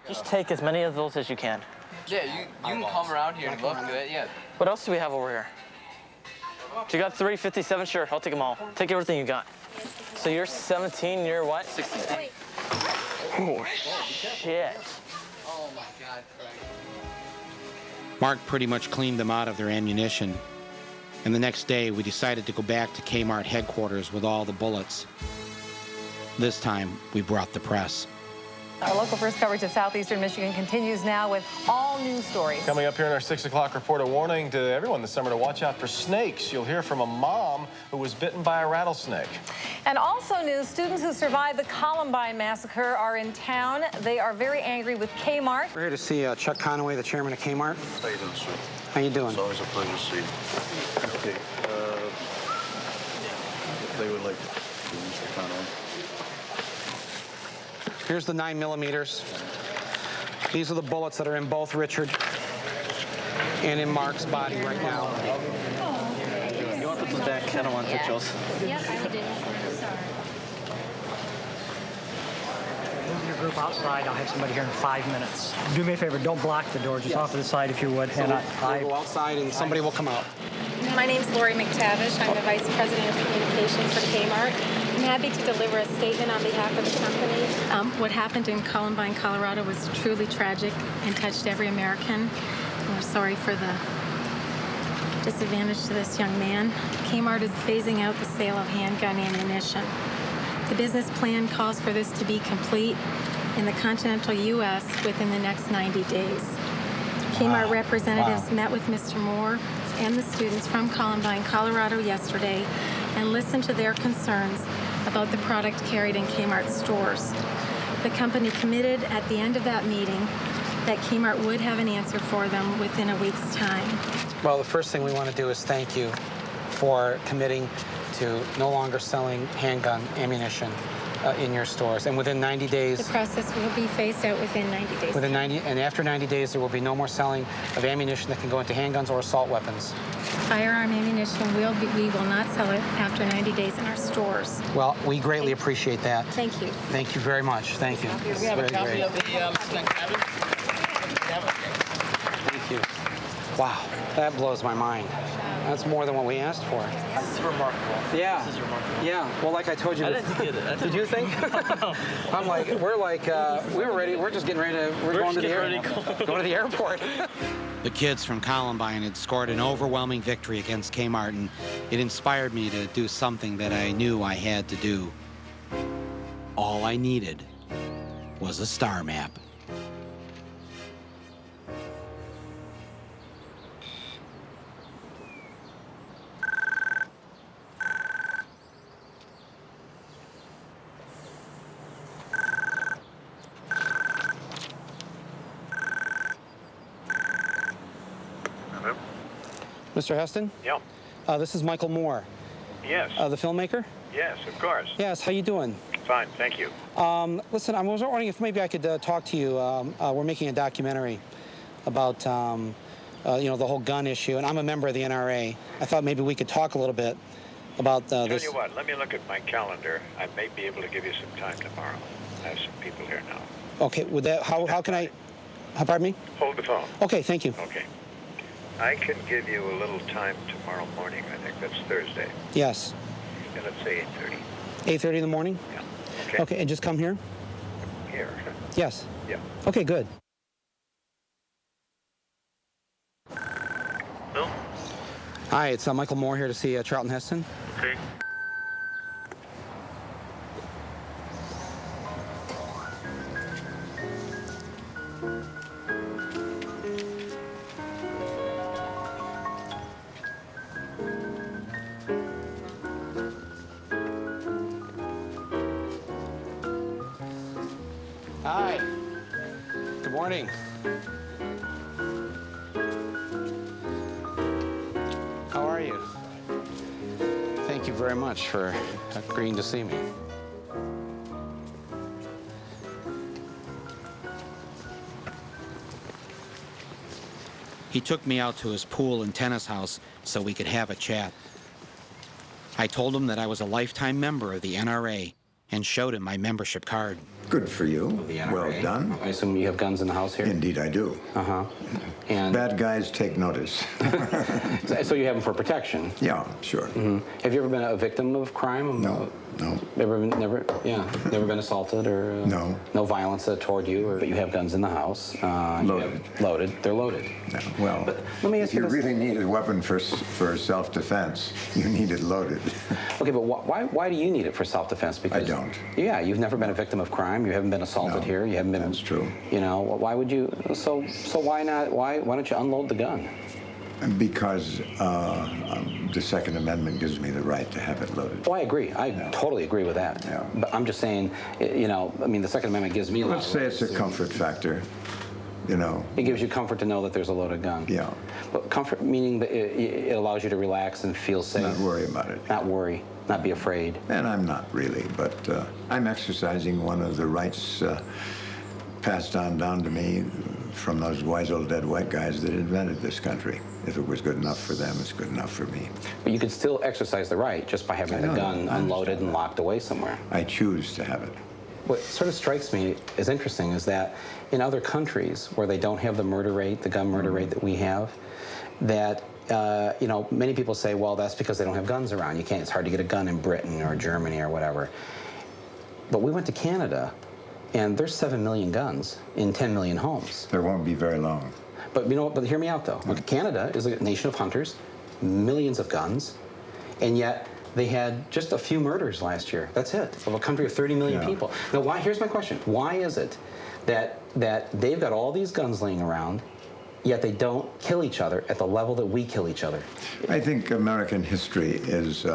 Just take as many of those as you can. Yeah, you can come around here and look good, yeah. What else do we have over here? You got 357? Sure, I'll take them all. Take everything you got. So you're 17, you're what? 16. Oh, shit. Oh, my God, Frank. Mark pretty much cleaned them out of their ammunition. And the next day, we decided to go back to Kmart headquarters with all the bullets. This time, we brought the press. Our local first coverage of southeastern Michigan continues now with all news stories. Coming up here in our 6 o'clock report, a warning to everyone this summer to watch out for snakes. You'll hear from a mom who was bitten by a rattlesnake. And also news, students who survived the Columbine massacre are in town. They are very angry with Kmart. We're here to see Chuck Conaway, the chairman of Kmart. How you doing, sir? How you doing? It's always a pleasure to see you. Okay, if they would like to see Mr. Conaway. Here's the 9mm. These are the bullets that are in both Richard and in Mark's body right now. You want to put those back? I don't want to touch those. Yep, I did. Sorry. Move your group outside. I'll have somebody here in 5 minutes. Do me a favor, don't block the door. Just off to the side if you would. So we'll go outside and somebody will come out. My name's Lori McTavish. I'm the Vice President of Communications for Kmart. I'm happy to deliver a statement on behalf of the company. What happened in Columbine, Colorado was truly tragic and touched every American. We're sorry for the disadvantage to this young man. Kmart is phasing out the sale of handgun ammunition. The business plan calls for this to be complete in the continental U.S. within the next 90 days. Kmart representatives met with Mr. Moore and the students from Columbine, Colorado yesterday and listened to their concerns about the product carried in Kmart stores. The company committed at the end of that meeting that Kmart would have an answer for them within a week's time. Well, the first thing we want to do is thank you for committing to no longer selling handgun ammunition in your stores. And within 90 days... The process will be phased out within 90 days. Within 90, and after 90 days, there will be no more selling of ammunition that can go into handguns or assault weapons. Firearm ammunition we will not sell it after 90 days in our stores. Well, we greatly appreciate that. Thank you. Thank you very much. Thank you. We have a copy of the Thank you. Wow, that blows my mind. That's more than what we asked for. This is remarkable. Yeah. This is remarkable. Yeah. Well, like I told you. I didn't get it. Did you think? I'm like, we were ready. We're just getting ready to. We're going to the airport. Going to the airport. The kids from Columbine had scored an overwhelming victory against Kmart, and it inspired me to do something that I knew I had to do. All I needed was a star map. Mr. Heston? Yeah. This is Michael Moore. Yes. The filmmaker? Yes, of course. Yes, how you doing? Fine, thank you. Listen, I was wondering if maybe I could talk to you. We're making a documentary about, the whole gun issue, and I'm a member of the NRA. I thought maybe we could talk a little bit about this. Tell you what, let me look at my calendar. I may be able to give you some time tomorrow. I have some people here now. Okay, would that, how can I, pardon me? Hold the phone. Okay, thank you. Okay. I can give you a little time tomorrow morning. I think that's Thursday. Yes. And let's say 8:30. 8:30 in the morning? Yeah. Okay. Okay, and just come here? Here. Yes. Yeah. Okay, good. No? Hi, it's Michael Moore here to see Charlton Heston. Okay. Good morning. How are you? Thank you very much for agreeing to see me. He took me out to his pool and tennis house so we could have a chat. I told him that I was a lifetime member of the NRA and showed him my membership card. Good for you. Well done. I assume you have guns in the house here? Indeed I do. Uh-huh. And bad guys take notice. So you have them for protection? Yeah, sure. Mm-hmm. Have you ever been a victim of crime? No. Never been assaulted or no violence toward you, but you have guns in the house. Loaded. They're loaded. No. Well, but let me ask if you this. really need a weapon for self-defense, you need it loaded. Okay, but why do you need it for self-defense? Because I don't. Yeah, you've never been a victim of crime. You haven't been assaulted here. You haven't been. That's true. You know, why would you? So why not? Why don't you unload the gun? Because the Second Amendment gives me the right to have it loaded. Oh, I agree. I totally agree with that. Yeah. But I'm just saying, you know, I mean, the Second Amendment gives me a lot Let's of say rights. it's a comfort factor, you know. It gives you comfort to know that there's a loaded gun. Yeah. But comfort meaning that it allows you to relax and feel safe. Not worry about it. Not worry. Not be afraid. And I'm not really, but I'm exercising one of the rights passed on down to me from those wise old dead white guys that invented this country. If it was good enough for them, it's good enough for me. But you could still exercise the right just by having the gun unloaded and locked away somewhere. I choose to have it. What sort of strikes me as interesting is that in other countries where they don't have the murder rate, the gun murder rate that we have, that you know, many people say, well, that's because they don't have guns around. You can't. It's hard to get a gun in Britain or Germany or whatever. But we went to Canada, and there's 7 million guns in 10 million homes. There won't be very long. But you know, but hear me out though. Look, Canada is a nation of hunters, millions of guns, and yet they had just a few murders last year. That's it, of a country of 30 million people. Now, why? Here's my question: why is it that they've got all these guns laying around, yet they don't kill each other at the level that we kill each other? I think American history has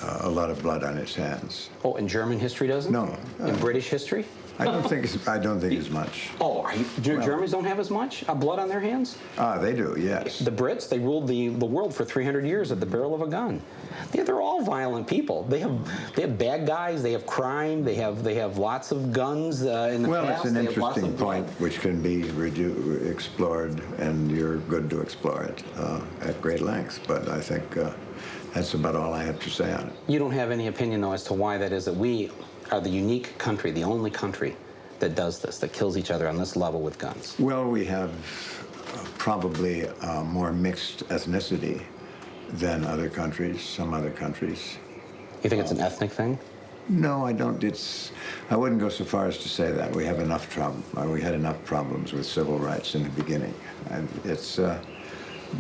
a lot of blood on its hands. Oh, and German history doesn't? No. In British history? I don't think as much. Oh, Germans don't have as much blood on their hands? They do, yes. The Brits, they ruled the world for 300 years at the barrel of a gun. Yeah, they're all violent people. They have bad guys. They have crime. They have lots of guns in the past. Well, it's an They have lots interesting of blood. point which can be explored, and you're good to explore it at great length. But I think that's about all I have to say on it. You don't have any opinion, though, as to why that is that we are the unique country, the only country that does this, that kills each other on this level with guns? Well, we have probably more mixed ethnicity than other countries, some other countries. You think it's an ethnic thing? No, I don't. I wouldn't go so far as to say that. We have we had enough problems with civil rights in the beginning.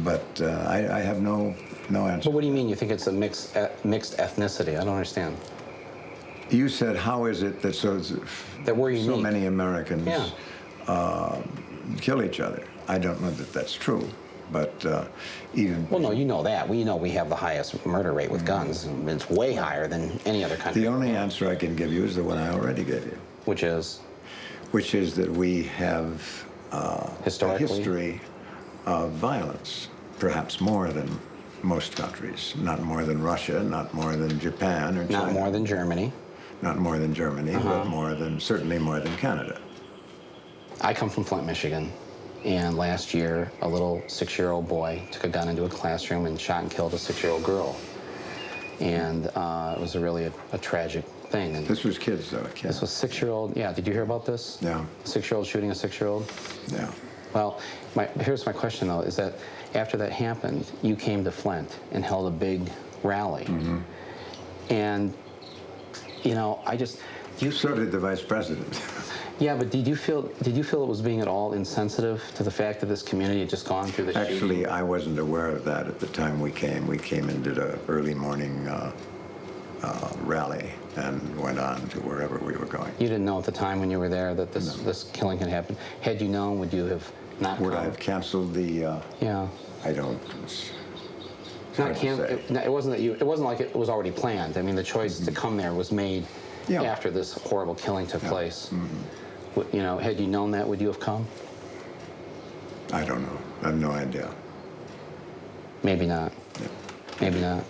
But I have no answer. But what do you mean you think it's a mixed ethnicity? I don't understand. You said, how is it that so many Americans kill each other? I don't know that that's true, but even... Well, no, you know that. We know we have the highest murder rate with guns. It's way higher than any other country. The only answer I can give you is the one I already gave you. Which is? Which is that we have a history of violence, perhaps more than most countries. Not more than Russia, not more than Japan or China. Not more than Germany. Not more than Germany, but certainly more than Canada. I come from Flint, Michigan, and last year a little 6-year-old boy took a gun into a classroom and shot and killed a 6-year-old girl. And it was really a tragic thing. And this was kids, though. This was 6-year-old. Yeah, did you hear about this? Yeah. 6-year-old shooting a 6-year-old? Yeah. Well, here's my question, though, is that after that happened, you came to Flint and held a big rally. Mm-hmm. And, you know, So did the vice president. Yeah, but did you feel it was being at all insensitive to the fact that this community had just gone through the shooting? Actually, I wasn't aware of that at the time we came. We came and did an early morning rally and went on to wherever we were going. You didn't know at the time when you were there that this killing had happened? Had you known, would you have not Would I have canceled the... Yeah. I don't... It wasn't like it was already planned. I mean, the choice to come there was made after this horrible killing took place. Mm-hmm. You know, had you known that, would you have come? I don't know. I have no idea. Maybe not. Yeah. Maybe not.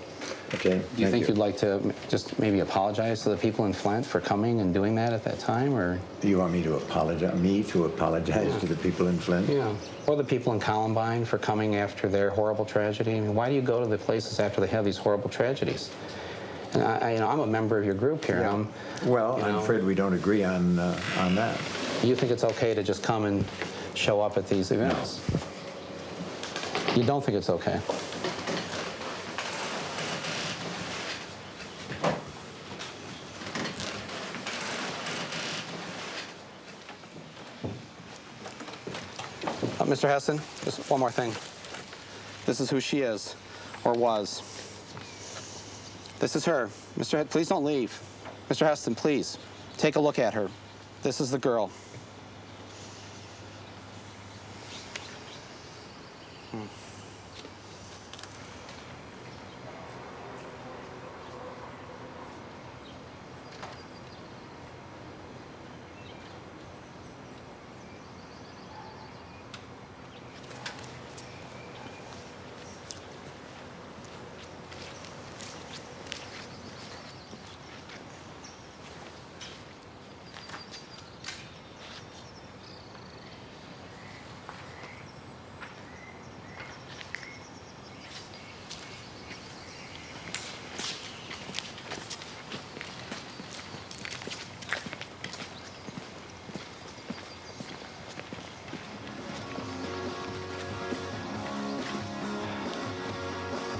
Okay. Do you think you'd like to just maybe apologize to the people in Flint for coming and doing that at that time, or? Do you want me to apologize? Me to apologize to the people in Flint? Yeah. Or the people in Columbine for coming after their horrible tragedy? I mean, why do you go to the places after they have these horrible tragedies? And I'm a member of your group here. Yeah. Well, I'm afraid we don't agree on that. You think it's okay to just come and show up at these events? No. You don't think it's okay? Mr. Heston, just one more thing. This is who she is, or was. This is her. Mr. Please don't leave. Mr. Heston, please, take a look at her. This is the girl.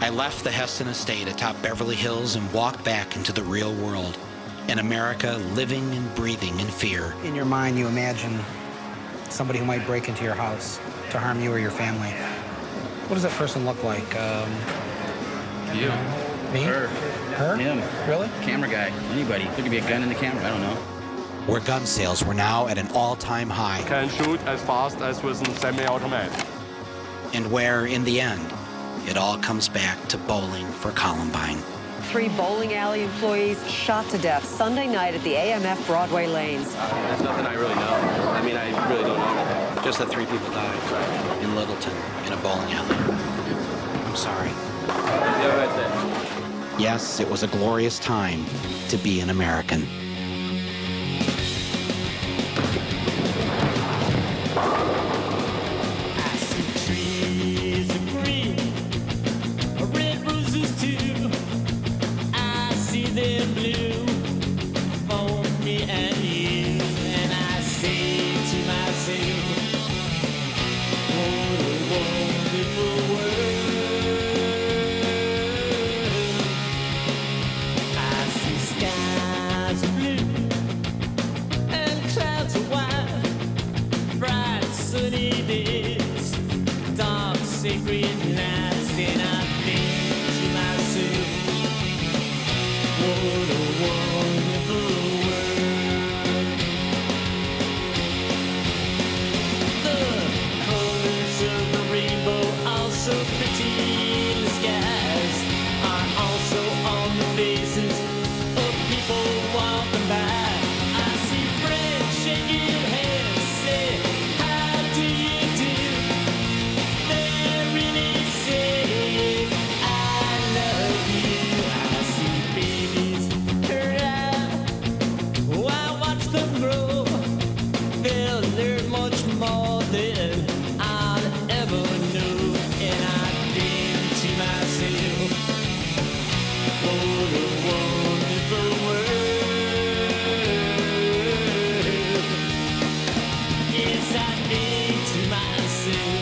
I left the Heston estate atop Beverly Hills and walked back into the real world. An America living and breathing in fear. In your mind, you imagine somebody who might break into your house to harm you or your family. What does that person look like? You. Me? Her. Her? Him. Really? Camera guy. Anybody. There could be a gun in the camera. I don't know. Where gun sales were now at an all-time high. Can shoot as fast as with a semi-automatic. And where, in the end, it all comes back to bowling for Columbine. 3 bowling alley employees shot to death Sunday night at the AMF Broadway lanes. There's nothing I really know. I mean, I really don't know anything. Just that 3 people died in Littleton in a bowling alley. I'm sorry. Yeah, right there. Yes, it was a glorious time to be an American. Yes, I think to myself.